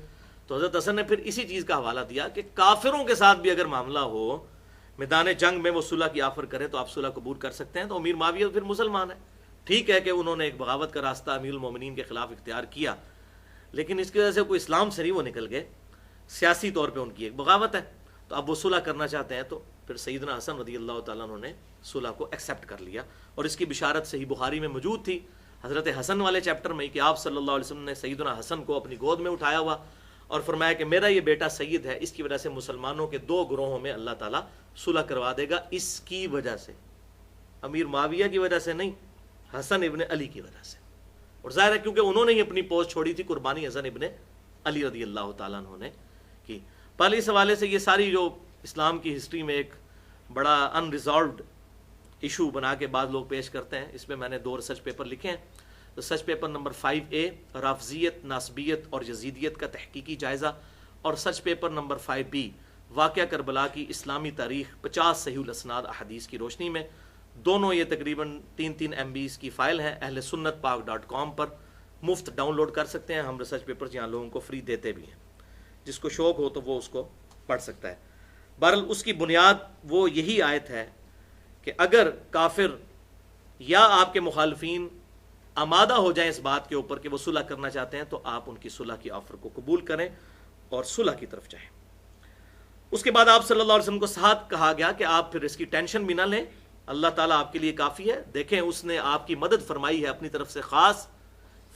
تو حضرت حسن نے پھر اسی چیز کا حوالہ دیا کہ کافروں کے ساتھ بھی اگر معاملہ ہو، میدان جنگ میں وہ صلح کی آفر کرے تو آپ صلح قبول کر سکتے ہیں۔ تو امیر معاویہ پھر مسلمان ہے، ٹھیک ہے کہ انہوں نے ایک بغاوت کا راستہ امیر المومنین کے خلاف اختیار کیا، لیکن اس کی وجہ سے کوئی اسلام سے نہیں وہ نکل گئے، سیاسی طور پہ ان کی ایک بغاوت ہے۔ تو اب وہ صلح کرنا چاہتے ہیں، تو پھر سیدنا حسن رضی اللہ تعالیٰ عنہ نے صلح کو ایکسیپٹ کر لیا، اور اس کی بشارت صحیح بخاری میں موجود تھی حضرت حسن والے چیپٹر میں کہ آپ صلی اللہ علیہ وسلم نے سیدنا حسن کو اپنی گود میں اٹھایا ہوا اور فرمایا کہ میرا یہ بیٹا سید ہے، اس کی وجہ سے مسلمانوں کے دو گروہوں میں اللہ تعالیٰ صلح کروا دے گا، اس کی وجہ سے، امیر معاویہ کی وجہ سے نہیں، حسن ابن علی کی وجہ سے۔ اور ظاہر ہے کیونکہ انہوں نے ہی اپنی پوسٹ چھوڑی تھی، قربانی حسن ابن علی رضی اللہ تعالیٰ عنہ نے کی۔ پہلے اس حوالے سے یہ ساری جو اسلام کی ہسٹری میں ایک بڑا ان ریزالوڈ ایشو بنا کے بعض لوگ پیش کرتے ہیں، اس میں میں نے 2 ریسرچ پیپر لکھے ہیں۔ ریسرچ پیپر نمبر 5A رافضیت، ناسبیت اور یزیدیت کا تحقیقی جائزہ، اور ریسرچ پیپر نمبر 5B واقعہ کربلا کی اسلامی تاریخ 50 صحیح الاسناد احادیث کی روشنی میں۔ دونوں یہ تقریباً 3 MB کی فائل ہیں، اہل سنت پاک.com پر مفت ڈاؤن لوڈ کر سکتے ہیں۔ ہم ریسرچ پیپر یہاں لوگوں کو فری دیتے بھی ہیں، جس کو شوق ہو تو وہ اس کو پڑھ سکتا ہے۔ بہرحال اس کی بنیاد وہ یہی آیت ہے کہ اگر کافر یا آپ کے مخالفین آمادہ ہو جائیں اس بات کے اوپر کہ وہ صلح کرنا چاہتے ہیں، تو آپ ان کی صلح کی آفر کو قبول کریں اور صلح کی طرف جائیں۔ اس کے بعد آپ صلی اللہ علیہ وسلم کو ساتھ کہا گیا کہ آپ پھر اس کی ٹینشن بھی نہ لیں، اللہ تعالیٰ آپ کے لیے کافی ہے۔ دیکھیں اس نے آپ کی مدد فرمائی ہے اپنی طرف سے، خاص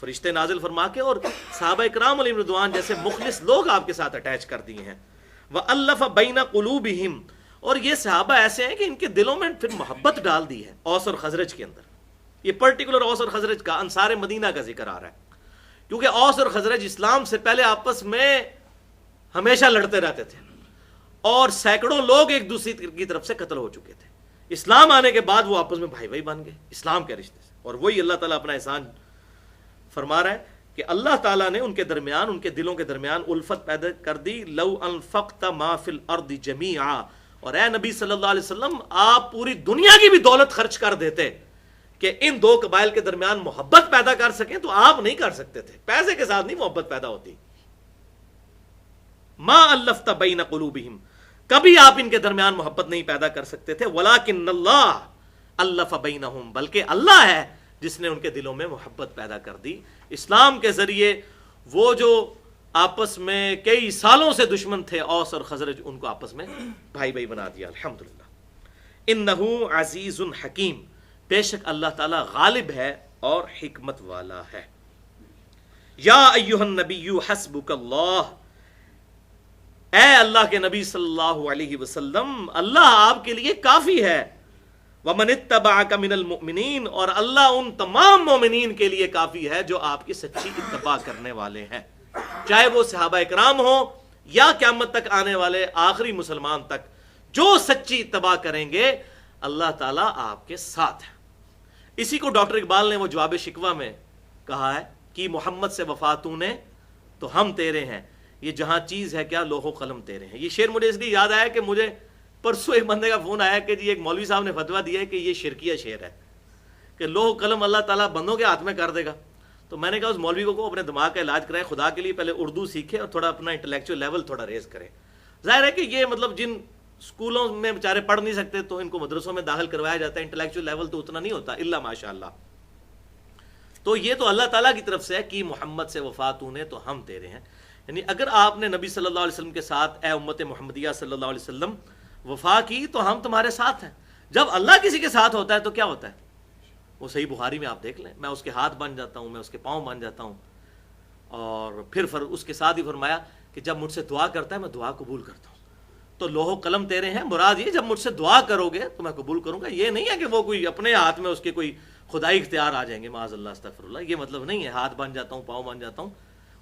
فرشتے نازل فرما کے، اور صحابہ کرام علیہم رضوان جیسے مخلص لوگ آپ کے ساتھ اٹیچ کر دیے ہیں۔ وَأَلَّفَ بَيْنَ قُلُوبِهِمْ، اور یہ صحابہ ایسے ہیں کہ ان کے دلوں میں پھر محبت ڈال دی ہے اوس اور خزرج کے اندر۔ یہ پرٹیکولر اوس اور خزرج کا، انصار مدینہ کا ذکر آ رہا ہے، کیونکہ اوس اور خزرج اسلام سے پہلے آپس میں ہمیشہ لڑتے رہتے تھے، اور سینکڑوں لوگ ایک دوسرے کی طرف سے قتل ہو چکے تھے۔ اسلام آنے کے بعد وہ آپس میں بھائی بھائی بن گئے اسلام کے رشتے سے، اور وہی اللہ تعالیٰ اپنا احسان فرما رہا ہے کہ اللہ تعالیٰ نے ان کے درمیان، ان کے دلوں کے درمیان الفت پیدا کر دی۔ لو انفقت ما فی الارض جمیعا، اور اے نبی صلی اللہ علیہ وسلم آپ پوری دنیا کی بھی دولت خرچ کر دیتے کہ ان دو قبائل کے درمیان محبت پیدا کر سکیں، تو آپ نہیں کر سکتے تھے، پیسے کے ساتھ نہیں محبت پیدا ہوتی۔ ما الفت بین قلوبہم، کبھی آپ ان کے درمیان محبت نہیں پیدا کر سکتے تھے۔ ولکن اللہ الف بینہم، بلکہ اللہ ہے جس نے ان کے دلوں میں محبت پیدا کر دی۔ اسلام کے ذریعے وہ جو آپس میں کئی سالوں سے دشمن تھے اوس اور خزرج، ان کو آپس میں بھائی بھائی بنا دیا، الحمدللہ۔ انہ عزیز حکیم، بے شک اللہ تعالیٰ غالب ہے اور حکمت والا ہے۔ یا ایہا النبی حسبک اللہ، اے اللہ کے نبی صلی اللہ علیہ وسلم، اللہ آپ کے لیے کافی ہے۔ وَمَنِ اتَّبَعَكَ مِنَ الْمُؤْمِنِينَ، اور اللہ ان تمام مومنین کے لیے کافی ہے جو آپ کی سچی اتباع کرنے والے ہیں، چاہے وہ صحابہ اکرام ہوں یا قیامت تک آنے والے آخری مسلمان تک، جو سچی اتباع کریں گے اللہ تعالیٰ آپ کے ساتھ ہے۔ اسی کو ڈاکٹر اقبال نے وہ جواب شکوہ میں کہا ہے کہ محمد سے وفا تو نے تو ہم تیرے ہیں، یہ جہاں چیز ہے کیا لوح و قلم تیرے ہیں۔ یہ شعر مجھے اس لیے یاد آیا کہ مجھے پرسوں ایک بندے کا فون آیا کہ جی ایک مولوی صاحب نے فتویٰ دیا ہے کہ یہ شرکیہ شعر ہے کہ لوح و قلم اللہ تعالیٰ بندوں کے ہاتھ میں کر دے گا۔ تو میں نے کہا اس مولوی کو اپنے دماغ کا علاج کرائے، خدا کے لیے پہلے اردو سیکھے اور تھوڑا اپنا انٹلیکچوئل لیول تھوڑا ریز کرے۔ ظاہر ہے کہ یہ مطلب جن اسکولوں میں بیچارے پڑھ نہیں سکتے تو ان کو مدرسوں میں داخل کروایا جاتا ہے، انٹلیکچوئل لیول تو اتنا نہیں ہوتا الا ماشاء اللہ. تو یہ تو اللہ تعالیٰ کی طرف سے ہے کہ محمد سے وفا تو نے تو ہم تیرے ہیں. یعنی اگر آپ نے نبی صلی اللہ علیہ وسلم کے ساتھ، اے امت محمدیہ صلی اللہ علیہ وسلم، وفا کی تو ہم تمہارے ساتھ ہیں. جب اللہ کسی کے ساتھ ہوتا ہے تو کیا ہوتا ہے؟ وہ صحیح بخاری میں آپ دیکھ لیں، میں اس کے ہاتھ بن جاتا ہوں، میں اس کے پاؤں بن جاتا ہوں. اور پھر اس کے ساتھ ہی فرمایا کہ جب مجھ سے دعا کرتا ہے میں دعا قبول کرتا ہوں. تو لوح و قلم تیرے ہیں، مراد یہ جب مجھ سے دعا کرو گے تو میں قبول کروں گا. یہ نہیں ہے کہ وہ کوئی اپنے ہاتھ میں اس کے کوئی خدائی اختیار آ جائیں گے، معاذ اللہ استغفر اللہ. یہ مطلب نہیں ہے ہاتھ بن جاتا ہوں، پاؤں بن جاتا ہوں.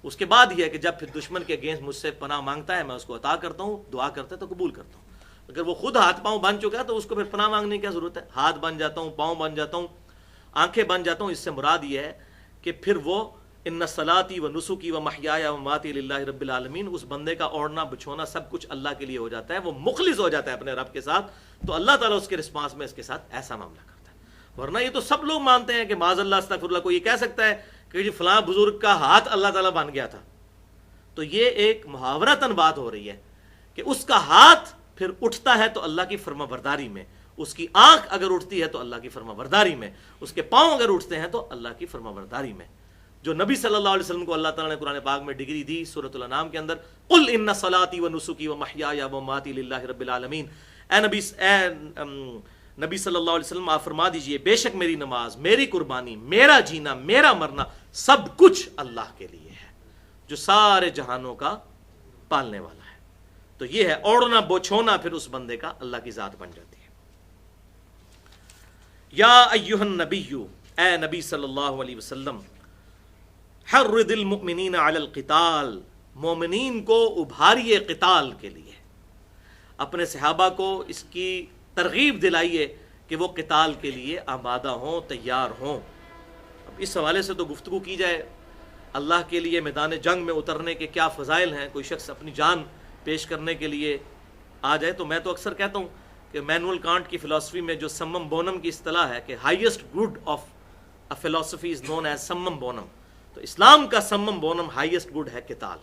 اس کے بعد یہ ہے کہ جب پھر دشمن کے اگینسٹ مجھ سے پناہ مانگتا ہے میں اس کو عطا کرتا ہوں، دعا کرتا ہے تو قبول کرتا ہوں. اگر وہ خود ہاتھ پاؤں بن چکا ہے تو اس کو پھر پناہ مانگنے کی کیا ضرورت ہے؟ ہاتھ بن جاتا ہوں، پاؤں بن جاتا ہوں، آنکھیں بن جاتا ہوں. اس سے مراد یہ ہے کہ پھر وہ ان صلاتی و نسکی و محیایا و مماتی للہ رب العالمین، اس بندے کا اوڑھنا بچھونا سب کچھ اللہ کے لیے ہو جاتا ہے. وہ مخلص ہو جاتا ہے اپنے رب کے ساتھ، تو اللہ تعالیٰ اس کے رسپانس میں اس کے ساتھ ایسا معاملہ کرتا ہے. ورنہ یہ تو سب لوگ مانتے ہیں کہ معاذ اللہ استغفر اللہ، کو یہ کہہ سکتا ہے کہ جی فلاں بزرگ کا ہاتھ اللہ تعالیٰ بن گیا تھا. تو یہ ایک محاورتاً بات ہو رہی ہے کہ اس کا ہاتھ پھر اٹھتا ہے تو اللہ کی فرما برداری میں، اس کی آنکھ اگر اٹھتی ہے تو اللہ کی فرما برداری میں، اس کے پاؤں اگر اٹھتے ہیں تو اللہ کی فرما برداری میں. جو نبی صلی اللہ علیہ وسلم کو اللہ تعالیٰ نے قرآن پاک میں ڈگری دی سورۃ الانعام کے اندر، قل ان صلاتی و نسکی و محیایا و مماتی للہ رب العالمین. اے نبی صلی اللہ علیہ وسلم آپ فرما دیجئے بے شک میری نماز، میری قربانی، میرا جینا، میرا مرنا سب کچھ اللہ کے لیے ہے جو سارے جہانوں کا پالنے والا ہے. تو یہ ہے اوڑھنا بوچھونا، پھر اس بندے کا اللہ کی ذات بن جاتی ہے. یا ایھا النبی، اے نبی صلی اللہ علیہ وسلم، حرض المؤمنین علی القتال، مومنین کو ابھاریے قتال کے لیے. اپنے صحابہ کو اس کی ترغیب دلائیے کہ وہ قتال کے لیے آمادہ ہوں، تیار ہوں. اب اس حوالے سے تو گفتگو کی جائے اللہ کے لیے میدان جنگ میں اترنے کے کیا فضائل ہیں. کوئی شخص اپنی جان پیش کرنے کے لیے آ جائے تو میں تو اکثر کہتا ہوں کہ مینوئل کانٹ کی فلسفی میں جو سمم بونم کی اصطلاح ہے کہ ہائیسٹ گڈ آف اے فلسفی از نون ایز سمم بونم، تو اسلام کا سمم بونم ہائیسٹ گڈ ہے قتال.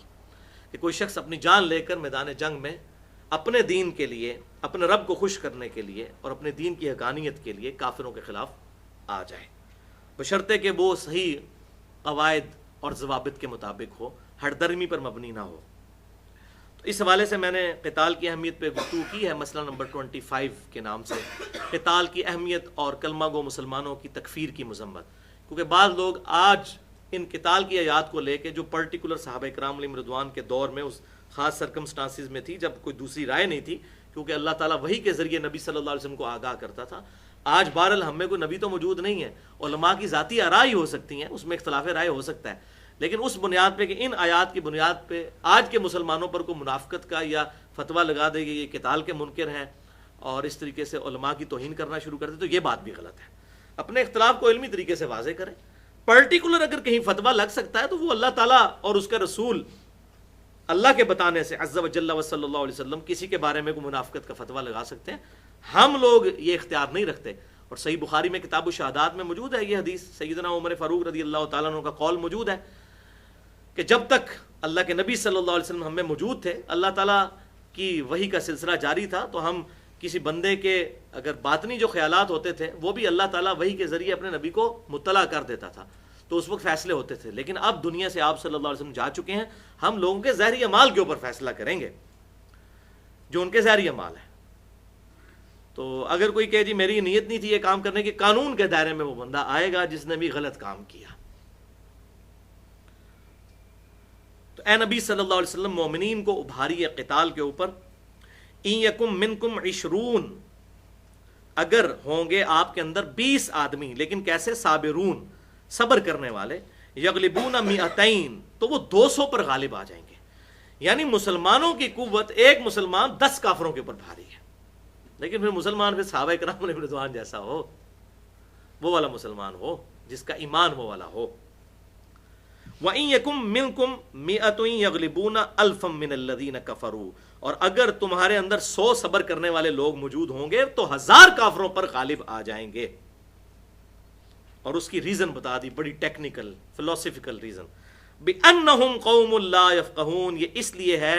کہ کوئی شخص اپنی جان لے کر میدان جنگ میں اپنے دین کے لیے، اپنے رب کو خوش کرنے کے لیے اور اپنے دین کی حقانیت کے لیے کافروں کے خلاف آ جائے، بشرطے کہ وہ صحیح قواعد اور ضوابط کے مطابق ہو، ہر درمی پر مبنی نہ ہو. تو اس حوالے سے میں نے قتال کی اہمیت پہ گفتگو کی ہے، مسئلہ نمبر 25 کے نام سے، قتال کی اہمیت اور کلمہ گو مسلمانوں کی تکفیر کی مذمت. کیونکہ بعض لوگ آج ان قتال کی آیات کو لے کے جو پرٹیکولر صحابہ کرام علیہم رضوان کے دور میں اس خاص سرکمسٹانسز میں تھی جب کوئی دوسری رائے نہیں تھی، کیونکہ اللہ تعالیٰ وحی کے ذریعے نبی صلی اللہ علیہ وسلم کو آگاہ کرتا تھا. آج بہرحال ہم میں کوئی نبی تو موجود نہیں ہے، علماء کی ذاتی آراء ہی ہو سکتی ہیں، اس میں اختلاف رائے ہو سکتا ہے، لیکن اس بنیاد پہ کہ ان آیات کی بنیاد پہ آج کے مسلمانوں پر کوئی منافقت کا یا فتویٰ لگا دے گی یہ قتال کے منکر ہیں اور اس طریقے سے علماء کی توہین کرنا شروع کر دے، تو یہ بات بھی غلط ہے. اپنے اختلاف کو علمی طریقے سے واضح کریں. پرٹیکولر اگر کہیں فتویٰ لگ سکتا ہے تو وہ اللہ تعالیٰ اور اس کا رسول اللہ کے بتانے سے عز و جل و صلی اللہ علیہ وسلم کسی کے بارے میں کوئی منافقت کا فتویٰ لگا سکتے ہیں. ہم لوگ یہ اختیار نہیں رکھتے. اور صحیح بخاری میں کتاب الشہادات میں موجود ہے یہ حدیث، سیدنا عمر فاروق رضی اللہ تعالیٰ عنہ کا قول موجود ہے کہ جب تک اللہ کے نبی صلی اللہ علیہ وسلم ہم میں موجود تھے، اللہ تعالیٰ کی وحی کا سلسلہ جاری تھا، تو ہم کسی بندے کے اگر باطنی جو خیالات ہوتے تھے وہ بھی اللہ تعالیٰ وحی کے ذریعے اپنے نبی کو مطلع کر دیتا تھا، تو اس وقت فیصلے ہوتے تھے. لیکن اب دنیا سے آپ صلی اللہ علیہ وسلم جا چکے ہیں، ہم لوگوں کے ظاہری اعمال کے اوپر فیصلہ کریں گے جو ان کے ظاہری اعمال ہیں. تو اگر کوئی کہے جی میری نیت نہیں تھی یہ کام کرنے کی، قانون کے دائرے میں وہ بندہ آئے گا جس نے بھی غلط کام کیا. تو اے نبی صلی اللہ علیہ وسلم مومنین کو ابھاری قتال کے اوپر. ان یکم منکم 20، اگر ہوں گے آپ کے اندر 20 آدمی، لیکن کیسے؟ صابرون، صبر کرنے والے، یغلبون 200، تو وہ 200 پر غالب آ جائیں گے. یعنی مسلمانوں کی قوت ایک مسلمان 10 کافروں کے اوپر بھاری ہے. لیکن پھر مسلمان پھر صحابہ کرام علیہ رضوان جیسا ہو، وہ والا مسلمان ہو جس کا ایمان وہ والا ہو. وَإِن يَكُن مِّنكُم مِّئَةٌ يَغْلِبُونَ أَلْفًا مِّنَ الَّذِينَ كَفَرُوا، اور اگر تمہارے اندر 100 صبر کرنے والے لوگ موجود ہوں گے تو 1000 کافروں پر غالب آ جائیں گے. اور اس کی ریزن بتا دی، بڑی ٹیکنیکل فلسفیکل ریزن. بِأَنَّهُمْ قَوْمٌ لَا يَفْقَهُونَ، یہ اس لیے ہے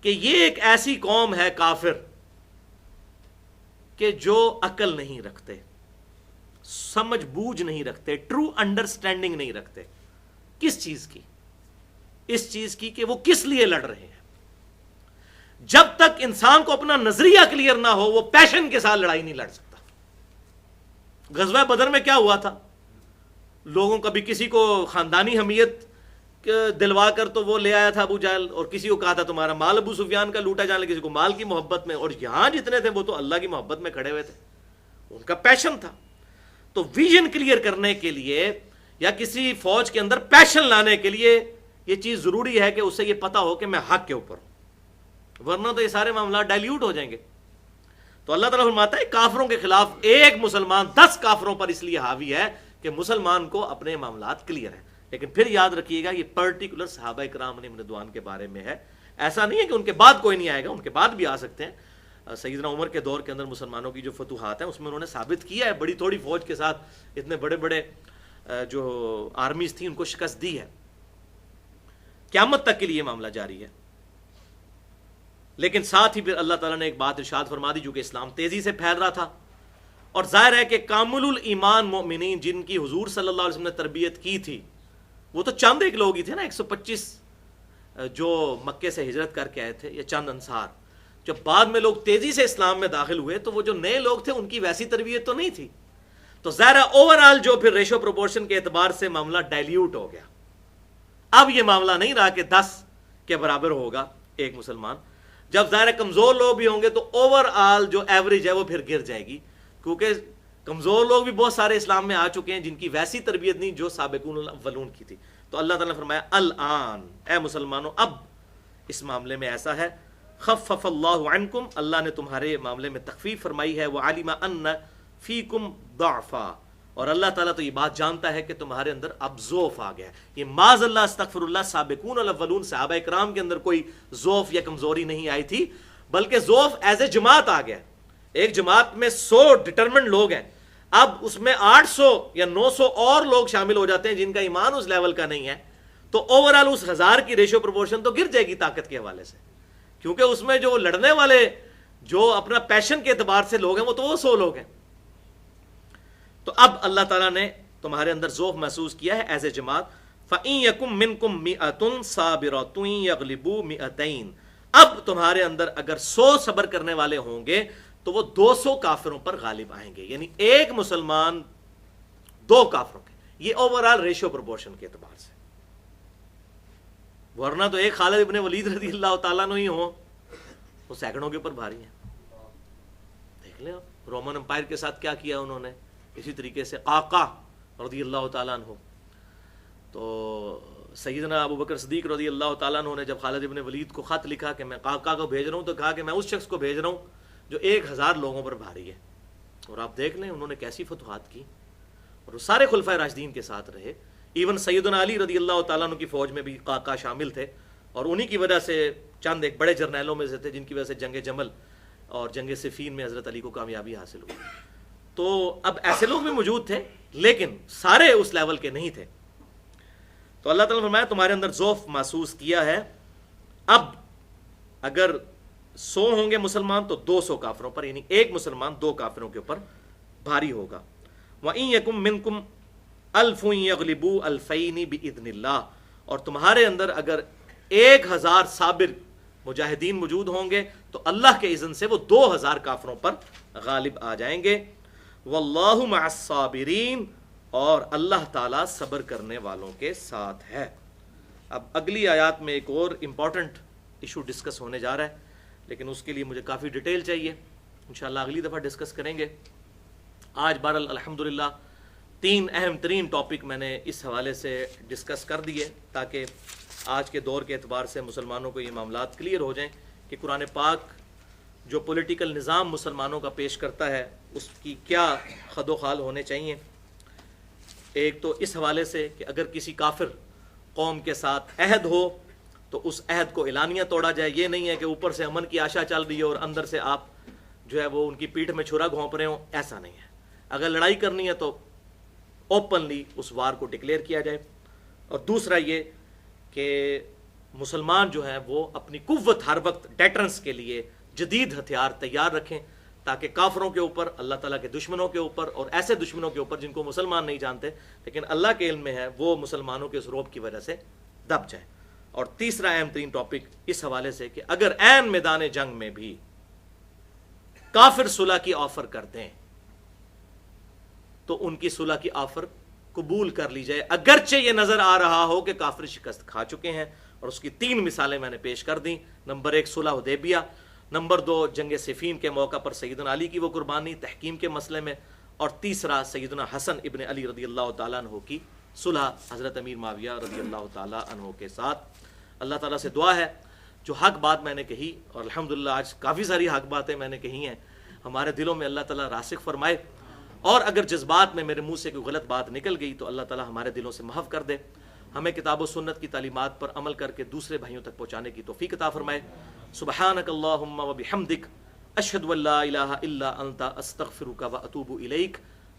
کہ یہ ایک ایسی قوم ہے کافر کہ جو عقل نہیں رکھتے، سمجھ بوجھ نہیں رکھتے، ٹرو انڈرسٹینڈنگ نہیں رکھتے، کس چیز کی؟ اس چیز کی کہ وہ کس لیے لڑ رہے ہیں۔ جب تک انسان کو اپنا نظریہ کلیئر نہ ہو وہ پیشن کے ساتھ لڑائی نہیں لڑ سکتا۔ غزوہ بدر میں کیا ہوا تھا؟ لوگوں کبھی کسی کو خاندانی حمیت دلوا کر تو وہ لے آیا تھا ابو جہل، اور کسی کو کہا تھا تمہارا مال ابو سفیان کا لوٹا جانے، کسی کو مال کی محبت میں، اور یہاں جتنے تھے وہ تو اللہ کی محبت میں کھڑے ہوئے تھے، ان کا پیشن تھا۔ تو ویژن کلیئر کرنے کے لیے یا کسی فوج کے اندر پیشن لانے کے لیے یہ چیز ضروری ہے کہ اسے یہ پتا ہو کہ میں حق کے اوپر ہوں، ورنہ تو یہ سارے معاملات ڈائلیوٹ ہو جائیں گے۔ تو اللہ تعالیٰ فرماتا ہے کافروں کے خلاف ایک مسلمان 10 کافروں پر اس لیے حاوی ہے کہ مسلمان کو اپنے معاملات کلیئر ہیں۔ لیکن پھر یاد رکھیے گا یہ پرٹیکولر صحابہ کرام علیہم رضوان کے بارے میں ہے، ایسا نہیں ہے کہ ان کے بعد کوئی نہیں آئے گا، ان کے بعد بھی آ سکتے ہیں۔ سیدنا عمر کے دور کے اندر مسلمانوں کی جو فتوحات ہیں اس میں انہوں نے ثابت کیا ہے، بڑی تھوڑی فوج کے ساتھ اتنے بڑے بڑے جو آرمیز تھیں ان کو شکست دی ہے۔ قیامت تک کے لیے معاملہ جاری ہے۔ لیکن ساتھ ہی پھر اللہ تعالیٰ نے ایک بات ارشاد فرما دی، جو کہ اسلام تیزی سے پھیل رہا تھا، اور ظاہر ہے کہ کامل الایمان مومنین جن کی حضور صلی اللہ علیہ وسلم نے تربیت کی تھی وہ تو چند ایک لوگ ہی تھے نا، 125 جو مکے سے ہجرت کر کے آئے تھے، یا چند انصار۔ جب بعد میں لوگ تیزی سے اسلام میں داخل ہوئے تو وہ جو نئے لوگ تھے ان کی ویسی تربیت تو نہیں تھی، تو ظاہر اوورآل جو پھر ریشو پروپورشن کے اعتبار سے معاملہ ڈائلیوٹ ہو گیا۔ اب یہ معاملہ نہیں رہا کہ 10 کے برابر ہوگا ایک مسلمان، جب ظاہر کمزور لوگ بھی ہوں گے تو اوورآل جو ایوریج ہے وہ پھر گر جائے گی، کیونکہ کمزور لوگ بھی بہت سارے اسلام میں آ چکے ہیں جن کی ویسی تربیت نہیں جو سابقون الاولون کی تھی۔ تو اللہ تعالیٰ نے فرمایا الآن اے مسلمانوں اب اس معاملے میں ایسا ہے، خفف اللہ عنکم، اللہ نے تمہارے معاملے میں تخفیف فرمائی ہے، وعلم ان فیکم ضعفا، اور اللہ تعالیٰ تو یہ بات جانتا ہے کہ تمہارے اندر اب ضعف آ گیا ہے۔ یہ معاذ اللہ استغفر اللہ، سابقون الاولون صحابہ کرام کے اندر کوئی ضعف یا کمزوری نہیں آئی تھی، بلکہ ضعف ایز اے جماعت آ گیا۔ ایک جماعت میں 100 ڈٹرمنٹ لوگ ہیں، اب اس میں 800 یا 900 اور لوگ شامل ہو جاتے ہیں جن کا ایمان اس لیول کا نہیں ہے، تو اوورآل اس 1000 کی ریشو پروپورشن تو گر جائے گی طاقت کے حوالے سے، کیونکہ اس میں جو لڑنے والے جو اپنا پیشن کے اعتبار سے لوگ ہیں وہ تو وہ 100 لوگ ہیں۔ تو اب اللہ تعالیٰ نے تمہارے اندر ضعف محسوس کیا ہے ایز اے جماعت، فَإِن يَكُن مِّنكُم مِّئَةٌ صَابِرَةٌ يَغْلِبُوا مِئَتَيْن، اب تمہارے اندر اگر 100 صبر کرنے والے ہوں گے تو وہ 200 کافروں پر غالب آئیں گے، یعنی ایک مسلمان 2 کافروں کے، یہ اوورآل ریشو پروپورشن کے اعتبار سے۔ ورنہ تو ایک خالد ابن ولید رضی اللہ تعالیٰ عنہ ہی ہوں، وہ سینکڑوں کے اوپر بھاری ہیں۔ دیکھ لیں رومن امپائر کے ساتھ کیا کیا انہوں نے، اسی طریقے سے قعقاع رضی اللہ تعالیٰ عنہ، تو سیدنا ابو بکر صدیق رضی اللہ تعالیٰ عنہ نے جب خالد ابن ولید کو خط لکھا کہ میں قعقاع کو بھیج رہا ہوں، تو کہا کہ میں اس شخص کو بھیج رہا ہوں جو 1000 لوگوں پر بھاری ہے۔ اور آپ دیکھ لیں انہوں نے کیسی فتوحات کی، اور وہ سارے خلفائے راشدین کے ساتھ رہے، ایون سیدنا علی رضی اللہ تعالیٰ عنہ کی فوج میں بھی قعقاع شامل تھے، اور انہی کی وجہ سے چند ایک بڑے جرنیلوں میں سے تھے جن کی وجہ سے جنگ جمل اور جنگ صفین میں حضرت علی کو کامیابی حاصل ہوئی۔ تو اب ایسے لوگ بھی موجود تھے لیکن سارے اس لیول کے نہیں تھے۔ تو اللہ تعالیٰ نے فرمایا تمہارے اندر ضعف محسوس کیا ہے، اب اگر 100 ہوں گے مسلمان تو 200 کافروں پر، یعنی ایک مسلمان 2 کافروں کے اوپر بھاری ہوگا۔ وَإِن يَكُن مِّنكُمْ أَلْفٌ يَغْلِبُوا أَلْفَيْنِ بِإِذْنِ اللَّهِ، اور تمہارے اندر اگر 1000 صابر مجاہدین موجود ہوں گے تو اللہ کے اذن سے وہ 2000 کافروں پر غالب آ جائیں گے۔ وَاللَّهُ مَعَ الصَّابِرِينَ، اور اللہ تعالیٰ صبر کرنے والوں کے ساتھ ہے۔ اب اگلی آیات میں ایک اور امپورٹنٹ ایشو ڈسکس ہونے جا رہا ہے، لیکن اس کے لیے مجھے کافی ڈیٹیل چاہیے، انشاءاللہ اگلی دفعہ ڈسکس کریں گے۔ آج بہرحال الحمدللہ 3 اہم ترین ٹاپک میں نے اس حوالے سے ڈسکس کر دیے تاکہ آج کے دور کے اعتبار سے مسلمانوں کو یہ معاملات کلیئر ہو جائیں کہ قرآن پاک جو پولیٹیکل نظام مسلمانوں کا پیش کرتا ہے اس کی کیا خد و خال ہونے چاہیے۔ ایک تو اس حوالے سے کہ اگر کسی کافر قوم کے ساتھ عہد ہو تو اس عہد کو اعلانیہ توڑا جائے، یہ نہیں ہے کہ اوپر سے امن کی آشا چل رہی ہے اور اندر سے آپ جو ہے وہ ان کی پیٹھ میں چھرا گھونپ رہے ہوں، ایسا نہیں ہے۔ اگر لڑائی کرنی ہے تو اوپنلی اس وار کو ڈکلیئر کیا جائے۔ اور دوسرا یہ کہ مسلمان جو ہیں وہ اپنی قوت ہر وقت ڈیٹرنس کے لیے جدید ہتھیار تیار رکھیں تاکہ کافروں کے اوپر، اللہ تعالیٰ کے دشمنوں کے اوپر، اور ایسے دشمنوں کے اوپر جن کو مسلمان نہیں جانتے لیکن اللہ کے علم میں ہے، وہ مسلمانوں کے اس رعب کی وجہ سے دب جائے۔ اور تیسرا اہم ترین ٹاپک اس حوالے سے کہ اگر عین میدان جنگ میں بھی کافر صلح کی آفر کرتے ہیں تو ان کی صلح کی آفر قبول کر لی جائے، اگرچہ یہ نظر آ رہا ہو کہ کافر شکست کھا چکے ہیں۔ اور اس کی 3 مثالیں میں نے پیش کر دیں۔ نمبر 1 صلح حدیبیہ، نمبر 2 جنگ صفین کے موقع پر سیدنا علی کی وہ قربانی تحکیم کے مسئلے میں، اور تیسرا سیدنا حسن ابن علی رضی اللہ تعالیٰ عنہ کی صلح حضرت امیر معاویہ رضی اللہ تعالیٰ عنہ کے ساتھ۔ اللہ تعالیٰ سے دعا ہے جو حق بات میں نے کہی، اور الحمدللہ آج کافی ساری حق باتیں میں نے کہی ہیں، ہمارے دلوں میں اللہ تعالیٰ راسخ فرمائے، اور اگر جذبات میں میرے منہ سے کوئی غلط بات نکل گئی تو اللہ تعالیٰ ہمارے دلوں سے محو کر دے، ہمیں کتاب و سنت کی تعلیمات پر عمل کر کے دوسرے بھائیوں تک پہنچانے کی توفیق عطا فرمائے۔ سبحانک اللہم و بحمدک، اشہد ان لا الہ الا انت، استغفرک و اتوب الیک،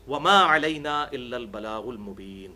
وما علینا الا البلاغ المبین۔